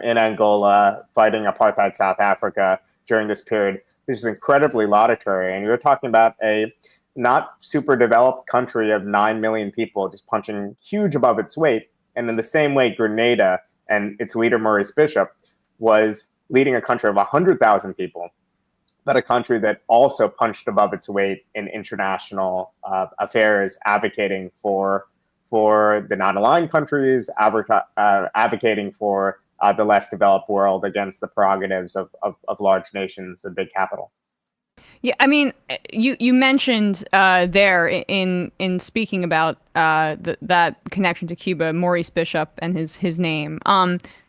in Angola, fighting apartheid South Africa during this period, which is incredibly laudatory. And you're talking about a not super developed country of 9 million people just punching huge above its weight. And in the same way, Grenada and its leader, Maurice Bishop, was leading a country of 100,000 people, but a country that also punched above its weight in international affairs, advocating for the non-aligned countries, advocating for the less developed world against the prerogatives of large nations and big capital. Yeah, I mean, you mentioned there in speaking about that connection to Cuba, Maurice Bishop and his name.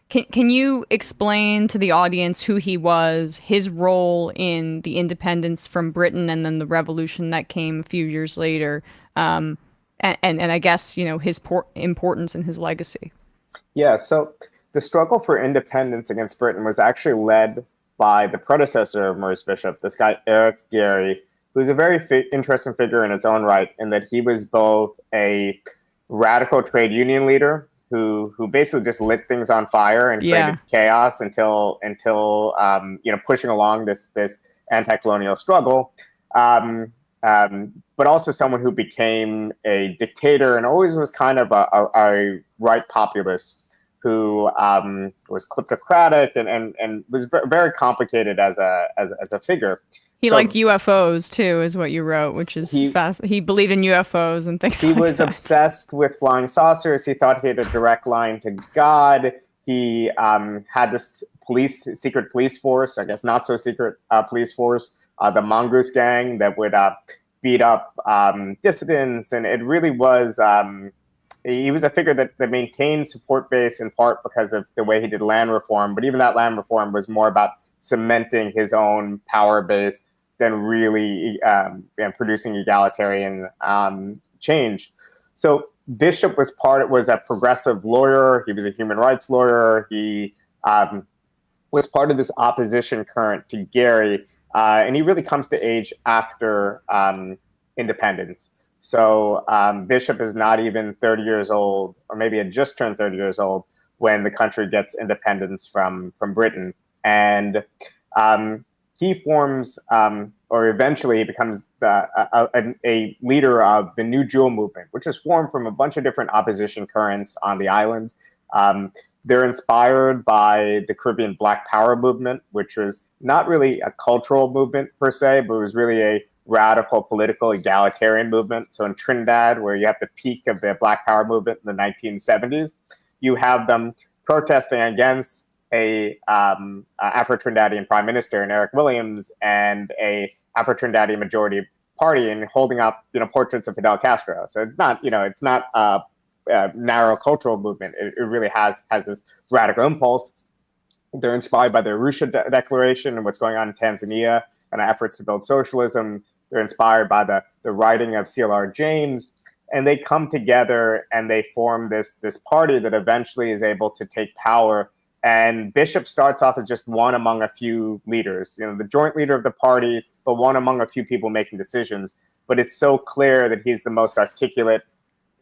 Can you explain to the audience who he was, his role in the independence from Britain, and then the revolution that came a few years later, and I guess his importance and his legacy? Yeah, so the struggle for independence against Britain was actually led by the predecessor of Maurice Bishop, this guy Eric Gary, who's a very interesting figure in its own right, in that he was both a radical trade union leader who basically just lit things on fire and created chaos until pushing along this anti-colonial struggle, but also someone who became a dictator and always was kind of a right populist who was kleptocratic and was very complicated as a figure. He liked UFOs too, is what you wrote, which is fast. He believed in UFOs and things like that. He was obsessed with flying saucers. He thought he had a direct line to God. He had this secret police force, I guess not so secret police force, the Mongoose Gang, that would beat up dissidents. And it really was, he was a figure that maintained support base in part because of the way he did land reform. But even that land reform was more about cementing his own power base than really producing egalitarian change. So Bishop was a progressive lawyer. He was a human rights lawyer. He was part of this opposition current to Gary, and he really comes to age after independence. So Bishop is not even 30 years old, or maybe had just turned 30 years old when the country gets independence from Britain. And he forms, or eventually he becomes a leader of the New Jewel movement, which is formed from a bunch of different opposition currents on the island. They're inspired by the Caribbean Black Power movement, which was not really a cultural movement per se, but it was really a radical political egalitarian movement. So in Trinidad, where you have the peak of the Black Power movement in the 1970s, you have them protesting against a Afro-Trinidadian prime minister in Eric Williams and a Afro-Trinidadian majority party, and holding up portraits of Fidel Castro. So it's not a narrow cultural movement. It really has this radical impulse. They're inspired by the Arusha Declaration and what's going on in Tanzania and efforts to build socialism. They're inspired by the writing of C.L.R. James, and they come together and they form this party that eventually is able to take power. And Bishop starts off as just one among a few leaders, the joint leader of the party, but one among a few people making decisions. But it's so clear that he's the most articulate,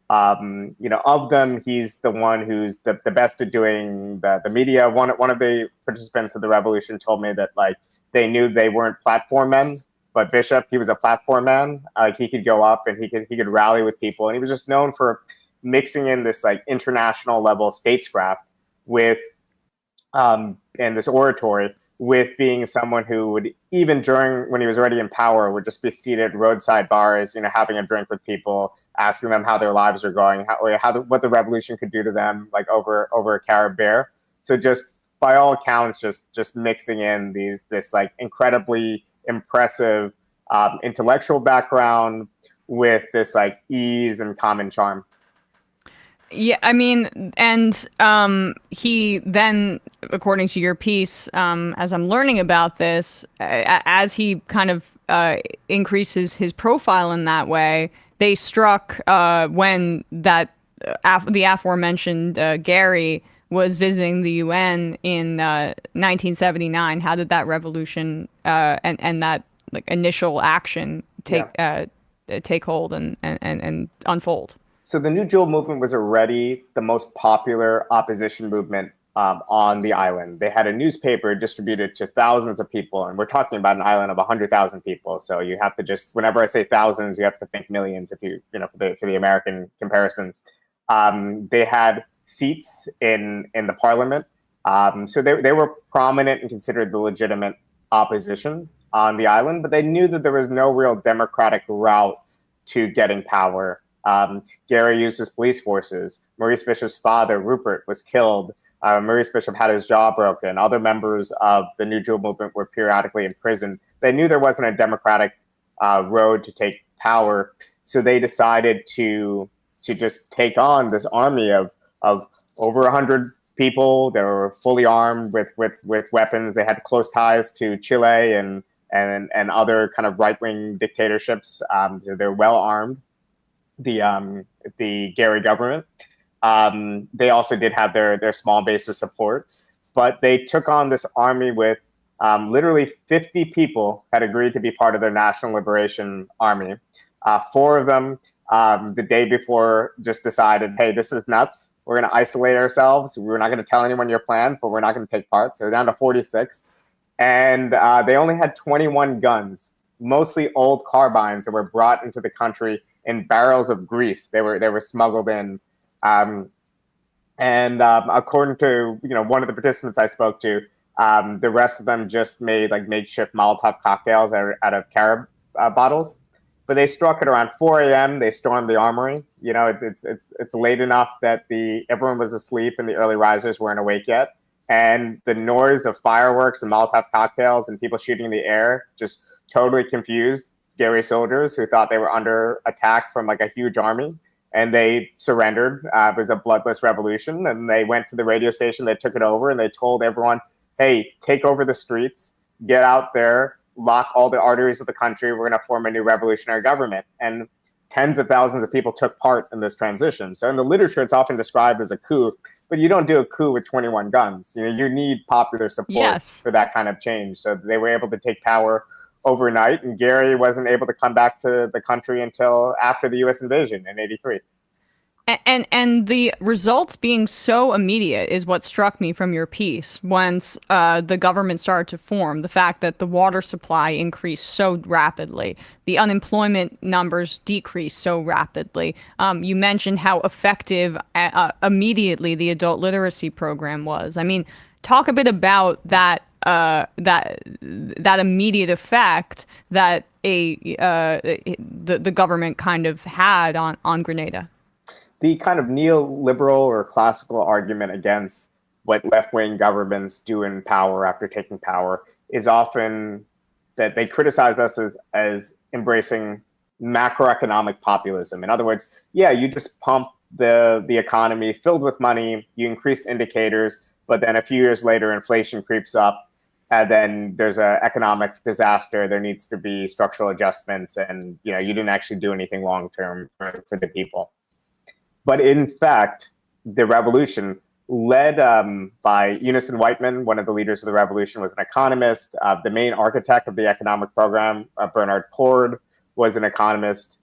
of them. He's the one who's the best at doing the media. One of the participants of the revolution told me that they knew they weren't platform men, but Bishop, he was a platform man. He could go up and he could rally with people, and he was just known for mixing in this international level statescraft with and this oratory, with being someone who would, even when he was already in power, would just be seated at roadside bars, having a drink with people, asking them how their lives are going, what the revolution could do to them, over a Carib beer. So just by all accounts, just mixing in this incredibly impressive intellectual background with this ease and common charm. Yeah, I mean, and he then, according to your piece, as I'm learning about this, as he kind of increases his profile in that way, they struck when the aforementioned Gary was visiting the UN in 1979. How did that revolution and that initial action take hold and unfold? So the New Jewel movement was already the most popular opposition movement on the island. They had a newspaper distributed to thousands of people, and we're talking about an island of 100,000 people. So you have to whenever I say thousands, you have to think millions. If for the American comparison, they had seats in the parliament, so they were prominent and considered the legitimate opposition on the island. But they knew that there was no real democratic route to getting power. Gary used his police forces. Maurice Bishop's father, Rupert, was killed. Maurice Bishop had his jaw broken. Other members of the New Jewel movement were periodically imprisoned. They knew there wasn't a democratic road to take power, so they decided to just take on this army of over 100 people. They were fully armed with weapons. They had close ties to Chile and other kind of right-wing dictatorships. They're well armed. The Gary government. They also did have their small base of support, but they took on this army with literally 50 people had agreed to be part of their National Liberation Army. 4 of them the day before just decided, hey, this is nuts. We're going to isolate ourselves. We're not going to tell anyone your plans, but we're not going to take part. So they're down to 46. And they only had 21 guns, mostly old carbines that were brought into the country in barrels of grease. They were smuggled in. And And according to one of the participants I spoke to, the rest of them just made like makeshift Molotov cocktails out of carob bottles. But they struck at around 4 a.m. They stormed the armory. It's late enough that everyone was asleep and the early risers weren't awake yet. And the noise of fireworks and Molotov cocktails and people shooting in the air just totally confused Gary soldiers who thought they were under attack from like a huge army. And they surrendered. It was a bloodless revolution. And they went to the radio station, they took it over, and they told everyone, hey, take over the streets, get out there, lock all the arteries of the country. We're going to form a new revolutionary government. And tens of thousands of people took part in this transition. So in the literature, it's often described as a coup, but you don't do a coup with 21 guns. You need popular support for that kind of change. So they were able to take power overnight, and Gary wasn't able to come back to the country until after the U.S. invasion in '83. And the results being so immediate is what struck me from your piece. Once the government started to form, the fact that the water supply increased so rapidly, the unemployment numbers decreased so rapidly. You mentioned how effective immediately the adult literacy program was. I mean, talk a bit about that immediate effect that the government kind of had on Grenada. The kind of neoliberal or classical argument against what left-wing governments do in power after taking power is often that they criticize us as embracing macroeconomic populism. In other words, you just pump the economy filled with money, you increased indicators, but then a few years later, inflation creeps up, and then there's an economic disaster. There needs to be structural adjustments, and you didn't actually do anything long-term for the people. But in fact, the revolution, led by Eunice Whiteman, one of the leaders of the revolution, was an economist. The main architect of the economic program, Bernard Cord, was an economist.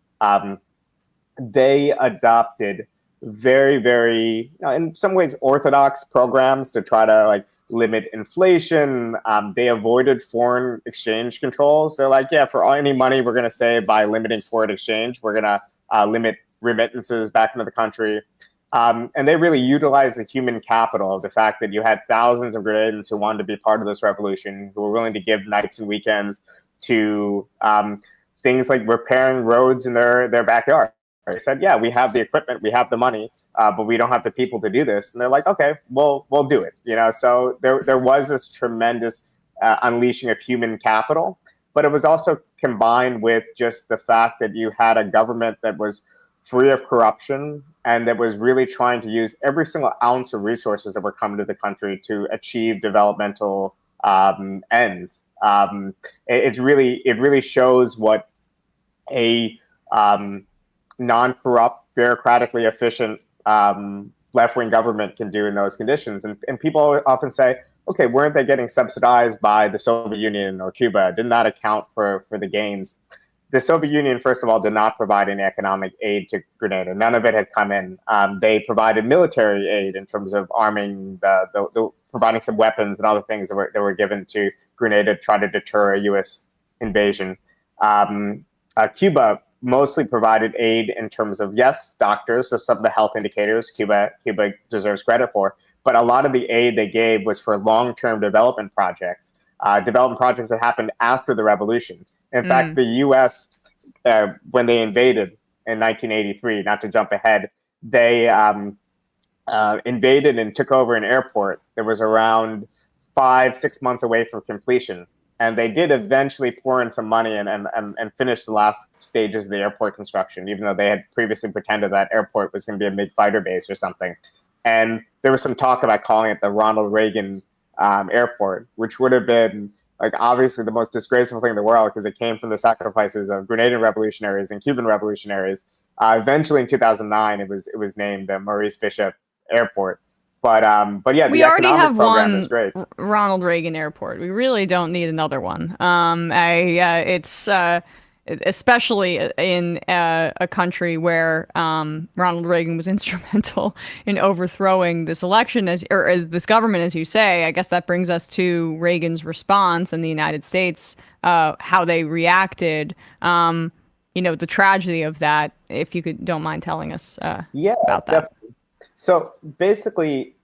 They adopted very, very, in some ways, orthodox programs to try to limit inflation. They avoided foreign exchange controls. They're like, for any money we're going to save by limiting foreign exchange, we're going to limit remittances back into the country. And they really utilized the human capital of the fact that you had thousands of Grenadans who wanted to be part of this revolution, who were willing to give nights and weekends to things like repairing roads in their backyard. They said, we have the equipment, we have the money, but we don't have the people to do this. And they're like, okay, we'll do it. So there was this tremendous unleashing of human capital, but it was also combined with just the fact that you had a government that was free of corruption and that was really trying to use every single ounce of resources that were coming to the country to achieve developmental ends. It really shows what a non-corrupt, bureaucratically efficient left-wing government can do in those conditions. And people often say, okay, weren't they getting subsidized by the Soviet Union or Cuba? Didn't that account for the gains? The Soviet Union, first of all, did not provide any economic aid to Grenada. None of it had come in. They provided military aid in terms of arming, providing some weapons and other things that were given to Grenada to try to deter a U.S. invasion. Cuba mostly provided aid in terms of, doctors, so some of the health indicators Cuba deserves credit for, but a lot of the aid they gave was for long-term development projects that happened after the revolution. In fact, the U.S., when they invaded in 1983, not to jump ahead, they invaded and took over an airport that was around 5-6 months away from completion. And they did eventually pour in some money and finish the last stages of the airport construction, even though they had previously pretended that airport was going to be a MiG fighter base or something. And there was some talk about calling it the Ronald Reagan airport, which would have been obviously the most disgraceful thing in the world because it came from the sacrifices of Grenadian revolutionaries and Cuban revolutionaries. Eventually, in 2009, it was named the Maurice Bishop Airport. But yeah, we the already economic have program one is great. Ronald Reagan Airport. We really don't need another one. It's especially in a country where Ronald Reagan was instrumental in overthrowing this election, or this government, as you say. I guess that brings us to Reagan's response in the United States, how they reacted. The tragedy of that. If you don't mind telling us about that. Definitely. So basically,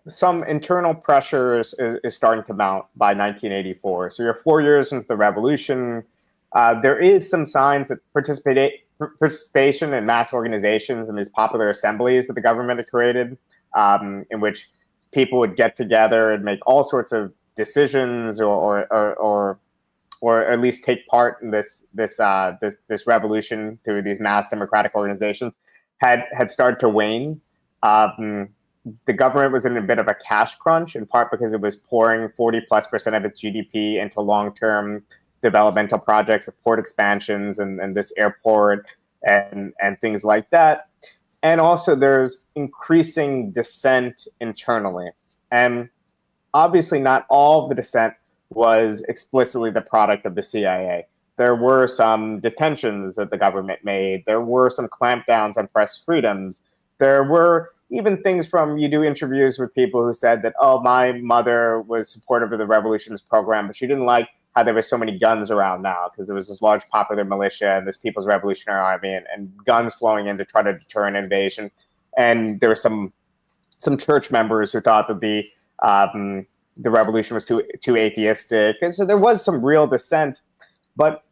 some internal pressure is starting to mount by 1984. So you're 4 years into the revolution. There is some signs that participation in mass organizations and these popular assemblies that the government had created, in which people would get together and make all sorts of decisions, or at least take part in this revolution through these mass democratic organizations, had started to wane. The government was in a bit of a cash crunch, in part because it was pouring 40+% of its GDP into long-term developmental projects, port expansions, and this airport and things like that. And also there's increasing dissent internally. And obviously not all of the dissent was explicitly the product of the CIA. There were some detentions that the government made. There were some clampdowns on press freedoms. There were even things from, you do interviews with people who said that, oh, my mother was supportive of the revolutionist program, but she didn't like how there were so many guns around now, because there was this large popular militia and this People's Revolutionary Army and guns flowing in to try to deter an invasion. And there were some church members who thought that the revolution was too atheistic. And so there was some real dissent, but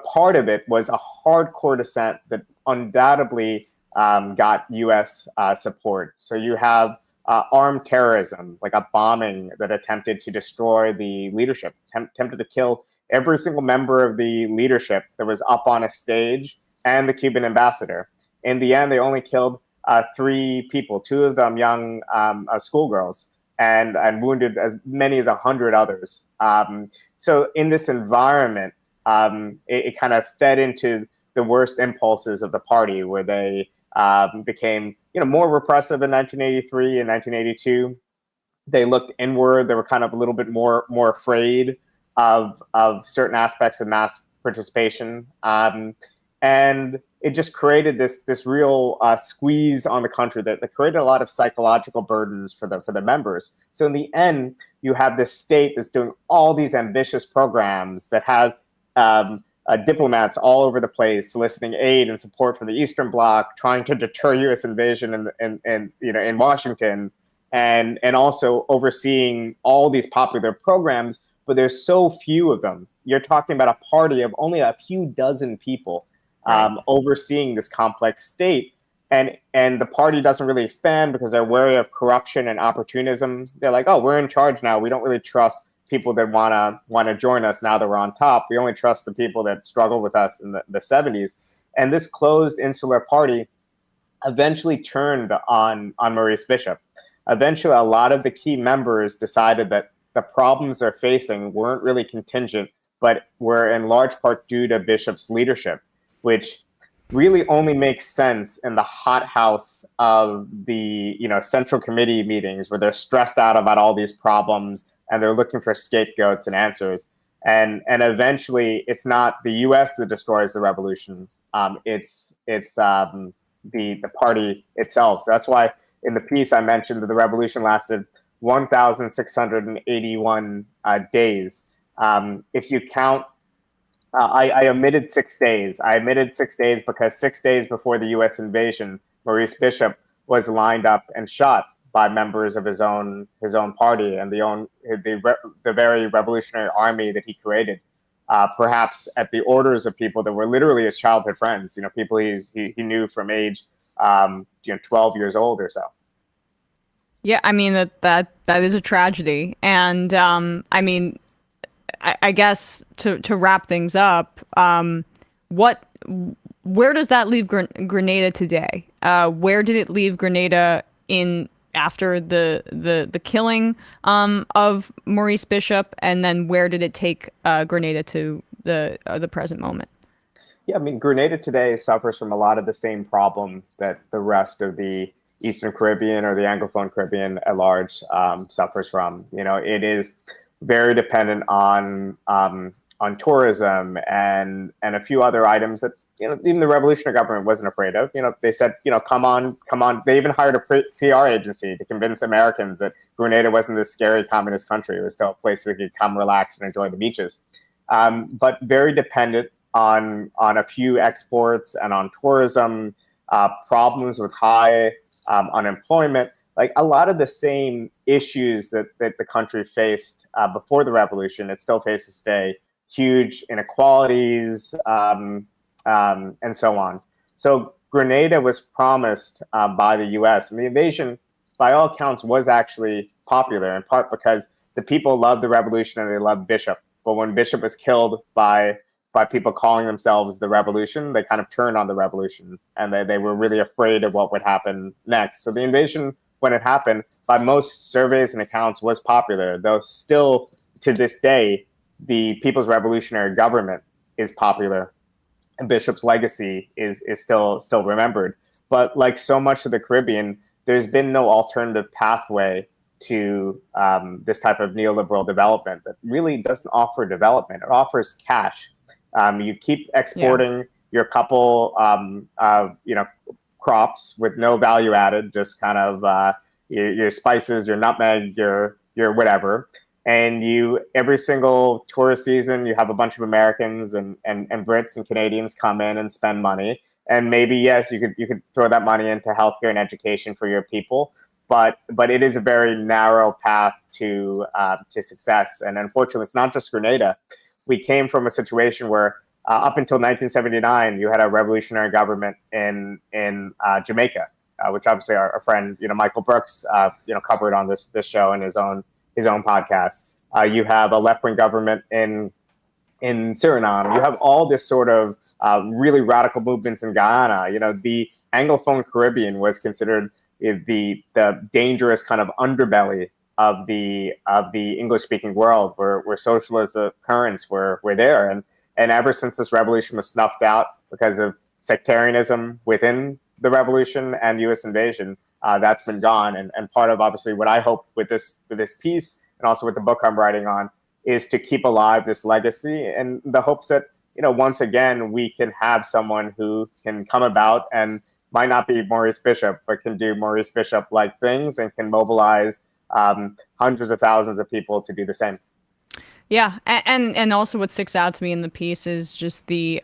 part of it was a hardcore dissent that undoubtedly got U.S. support. So you have armed terrorism, like a bombing that attempted to destroy the leadership, attempted to kill every single member of the leadership that was up on a stage, and the Cuban ambassador. In the end, they only killed 3 people, 2 of them young schoolgirls, and wounded as many as 100 others. So in this environment, it kind of fed into the worst impulses of the party, where they became more repressive in 1983 and 1982. They looked inward. They were kind of a little bit more afraid of certain aspects of mass participation, and it just created this real squeeze on the country that created a lot of psychological burdens for the members. So in the end, you have this state that's doing all these ambitious programs that has diplomats all over the place soliciting aid and support from the Eastern Bloc, trying to deter U.S. invasion in Washington, and also overseeing all these popular programs. But there's so few of them. You're talking about a party of only a few dozen people overseeing this complex state, and the party doesn't really expand because they're wary of corruption and opportunism. They're like, oh, we're in charge now. We don't really trust people that want to join us now that we're on top. We only trust the people that struggled with us in the 70s. And this closed insular party eventually turned on Maurice Bishop. Eventually, a lot of the key members decided that the problems they're facing weren't really contingent, but were in large part due to Bishop's leadership, which really only makes sense in the hothouse of the Central Committee meetings, where they're stressed out about all these problems and they're looking for scapegoats and answers. And eventually, it's not the U.S. that destroys the revolution. It's the party itself. So that's why in the piece I mentioned that the revolution lasted 1,681 days. If you count, I omitted 6 days. I omitted 6 days because 6 days before the U.S. invasion, Maurice Bishop was lined up and shot by members of his own party and the very revolutionary army that he created, perhaps at the orders of people that were literally his childhood friends. People he knew from age 12 years old or so. Yeah, I mean that is a tragedy, and I mean, I guess to wrap things up, where does that leave Grenada today? Where did it leave Grenada after the killing of Maurice Bishop, and then where did it take Grenada to the present moment? Yeah, I mean, Grenada today suffers from a lot of the same problems that the rest of the Eastern Caribbean or the Anglophone Caribbean at large suffers from. It is very dependent on tourism and a few other items that even the revolutionary government wasn't afraid of. They said, come on. They even hired a PR agency to convince Americans that Grenada wasn't this scary communist country. It was still a place that could come relax and enjoy the beaches. But very dependent on a few exports and on tourism. problems with high unemployment, like a lot of the same issues that the country faced before the revolution, it still faces today. Huge inequalities and so on. So Grenada was promised by the U.S. and the invasion, by all accounts, was actually popular, in part because the people loved the revolution and they loved Bishop. But when Bishop was killed by people calling themselves the revolution, they kind of turned on the revolution, and they were really afraid of what would happen next. So the invasion, when it happened, by most surveys and accounts, was popular, though still to this day, the People's Revolutionary Government is popular, and Bishop's legacy is still remembered. But like so much of the Caribbean, there's been no alternative pathway to this type of neoliberal development that really doesn't offer development. It offers cash. You keep exporting your couple, crops with no value added, just kind of your spices, your nutmeg, your whatever. And you, every single tourist season, you have a bunch of Americans and Brits and Canadians come in and spend money. And maybe, yes, you could throw that money into healthcare and education for your people. But it is a very narrow path to success. And unfortunately, it's not just Grenada. We came from a situation where up until 1979, you had a revolutionary government in Jamaica, which obviously our friend Michael Brooks covered on this show and his own podcast. You have a left-wing government in Suriname. You have all this sort of really radical movements in Guyana. The Anglophone Caribbean was considered the dangerous kind of underbelly of the English-speaking world, where socialist currents were there, and ever since this revolution was snuffed out because of sectarianism within the revolution and U.S. invasion, that's been gone. And part of obviously what I hope with this piece and also with the book I'm writing on is to keep alive this legacy, and the hopes that once again we can have someone who can come about and might not be Maurice Bishop, but can do Maurice Bishop-like things and can mobilize hundreds of thousands of people to do the same. Yeah, and also what sticks out to me in the piece is just the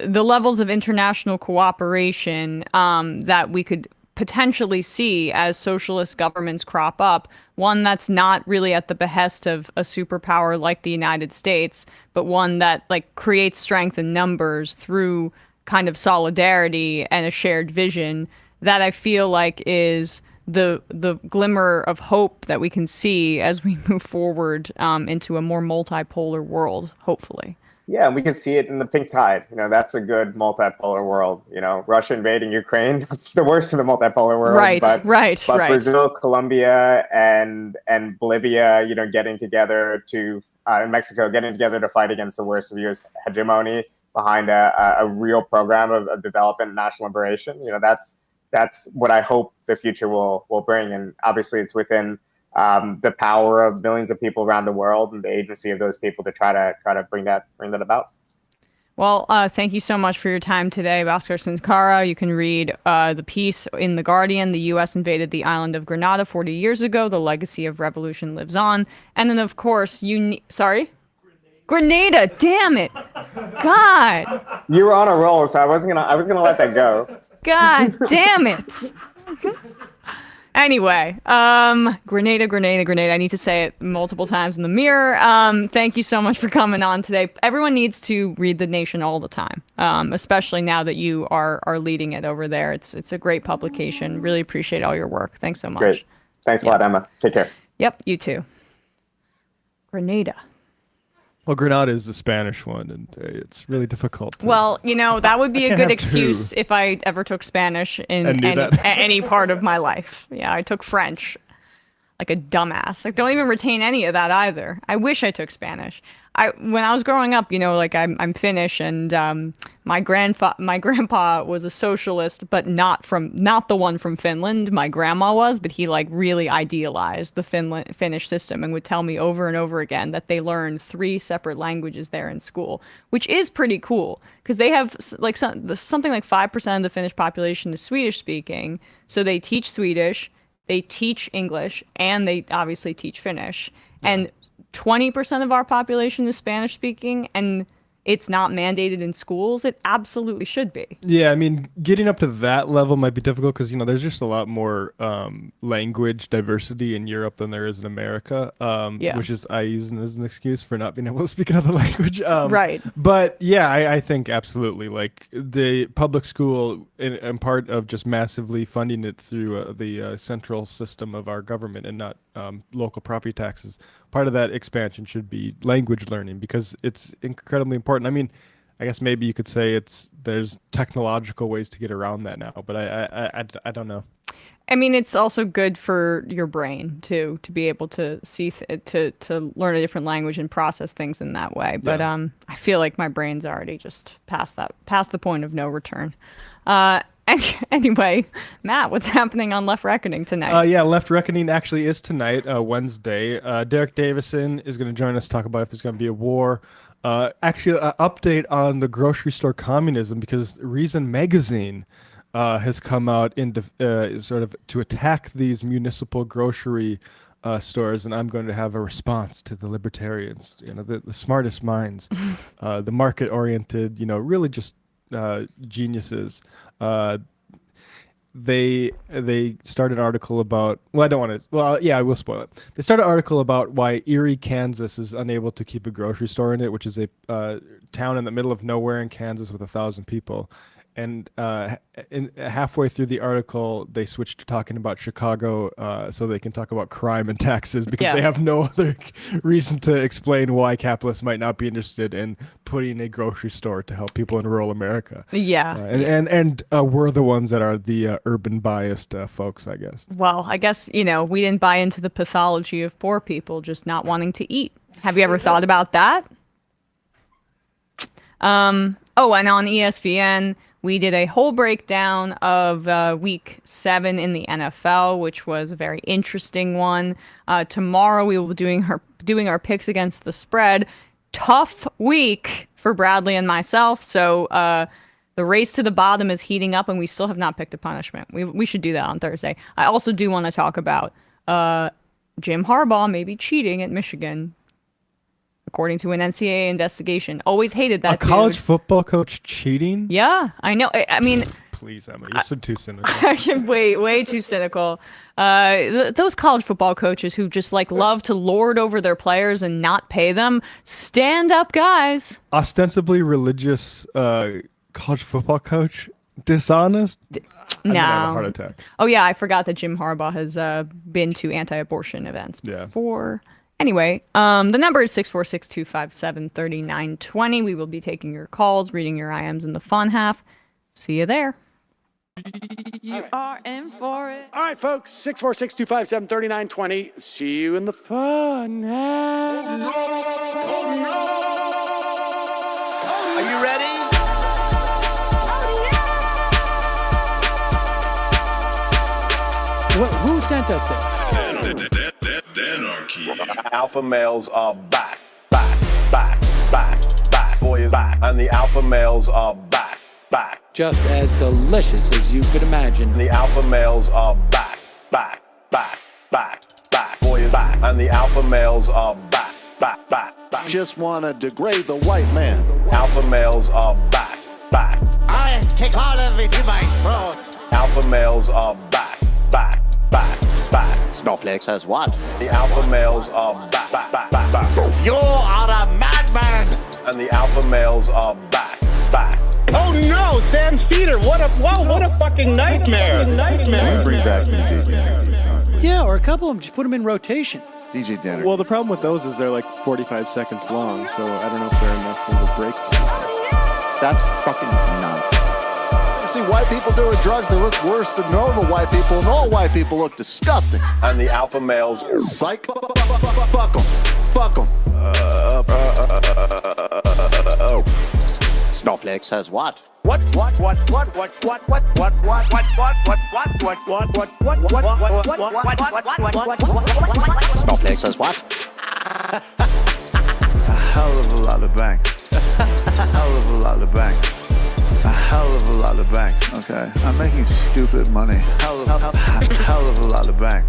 levels of international cooperation that we could potentially see as socialist governments crop up. One that's not really at the behest of a superpower like the United States, but one that creates strength in numbers through kind of solidarity and a shared vision that I feel like is the glimmer of hope that we can see as we move forward into a more multipolar world, hopefully. Yeah, we can see it in the pink tide. That's a good multipolar world. Russia invading Ukraine, it's the worst of the multipolar world. Right. But Brazil, Colombia, and Bolivia, getting together and Mexico getting together to fight against the worst of U.S. hegemony behind a real program of development and national liberation. That's what I hope the future will bring. And obviously it's within the power of millions of people around the world and the agency of those people to try to bring that about. Well, thank you so much for your time today, Bhaskar Sunkara. You can read the piece in The Guardian, The U.S. Invaded the Island of Grenada 40 years ago. The legacy of revolution lives on. And then, of course, Grenada, damn it. God. You were on a roll, so I was gonna let that go. God damn it. Anyway, Grenada. I need to say it multiple times in the mirror. Thank you so much for coming on today. Everyone needs to read The Nation all the time, especially now that you are leading it over there. It's a great publication. Really appreciate all your work. Thanks so much. Great. Thanks a lot, Emma. Take care. Yep, you too. Grenada. Well, Grenada is the Spanish one, and it's really difficult. Well, that would be a good excuse if I ever took Spanish in any part of my life. Yeah, I took French like a dumbass. Don't even retain any of that either. I wish I took Spanish. When I was growing up, I'm Finnish, and my grandpa was a socialist, but not the one from Finland. My grandma was, but he really idealized the Finnish system and would tell me over and over again that they learn 3 separate languages there in school, which is pretty cool because they have something like 5% of the Finnish population is Swedish speaking, so they teach Swedish, they teach English, and they obviously teach Finnish, and 20% of our population is Spanish speaking, and it's not mandated in schools, it absolutely should be. Yeah, I mean, getting up to that level might be difficult because, there's just a lot more language diversity in Europe than there is in America, which is I use as an excuse for not being able to speak another language. Right. But yeah, I think absolutely. Like the public school, and part of just massively funding it through the central system of our government and not local property taxes, part of that expansion should be language learning because it's incredibly important. I mean, I guess maybe you could say there's technological ways to get around that now, but I don't know. I mean, it's also good for your brain to be able to see to learn a different language and process things in that way. But I feel like my brain's already just past the point of no return. Anyway, Matt, what's happening on Left Reckoning tonight? Yeah, Left Reckoning actually is tonight, Wednesday. Derek Davison is going to join us to talk about if there's going to be a war. Actually, an update on the grocery store communism, because Reason Magazine has come out sort of to attack these municipal grocery stores, and I'm going to have a response to the libertarians, the smartest minds, the market-oriented, really just geniuses. They started an article about, I don't want to, I will spoil it. They started an article about why Erie, Kansas is unable to keep a grocery store in it, which is a town in the middle of nowhere in Kansas with 1,000 people. And halfway through the article, they switched to talking about Chicago so they can talk about crime and taxes because they have no other reason to explain why capitalists might not be interested in putting a grocery store to help people in rural America. Yeah. And we're the ones that are the urban biased folks, I guess. Well, I guess, we didn't buy into the pathology of poor people just not wanting to eat. Have you ever thought about that? And on ESPN, we did a whole breakdown of Week 7 in the NFL, which was a very interesting one. Tomorrow we will be doing our picks against the spread. Tough week for Bradley and myself. So the race to the bottom is heating up, and we still have not picked a punishment. We should do that on Thursday. I also do want to talk about Jim Harbaugh maybe cheating at Michigan, according to an NCAA investigation. Always hated that dude. A college football coach cheating? Yeah, I know. I mean... Please, Emma, you're so too cynical. way too cynical. Those college football coaches who just love to lord over their players and not pay them, stand up, guys. Ostensibly religious college football coach? Dishonest? No. Have a heart attack. Oh, yeah, I forgot that Jim Harbaugh has been to anti-abortion events before. Anyway, the number is 646-257-3920. We will be taking your calls, reading your IMs in the fun half. See you there. You are in for it. All right, folks, 646-257-3920. See you in the fun half. Oh, no. Are you ready? Who sent us this? Anarchy. Alpha males are back. Boy is back. And the alpha males are back. Just as delicious as you could imagine. The alpha males are back. Boy is back. And the alpha males are back. Just wanna degrade the white man. Alpha males are back. I take all of it in my throat. Alpha males are back. Snowflake says what? The alpha males are back. You are a madman! And the alpha males are back. Oh no, Sam Seder! What a fucking nightmare! Bring back DJ Danner. Yeah, or a couple of them. Just put them in rotation. DJ Danner. Well, the problem with those is they're 45 seconds long, so I don't know if they're enough of a break. That's fucking nonsense. See white people doing drugs, they look worse than normal white people, and all white people look disgusting. And the alpha males, psych, fuck them. Snowflake says what? Snowflake says what? A hell of a lot of bank. A hell of a lot of bank. A hell of a lot of bank. Okay, I'm making stupid money. Hell of a lot of bank.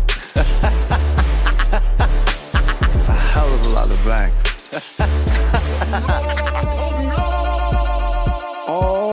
A hell of a lot of bank.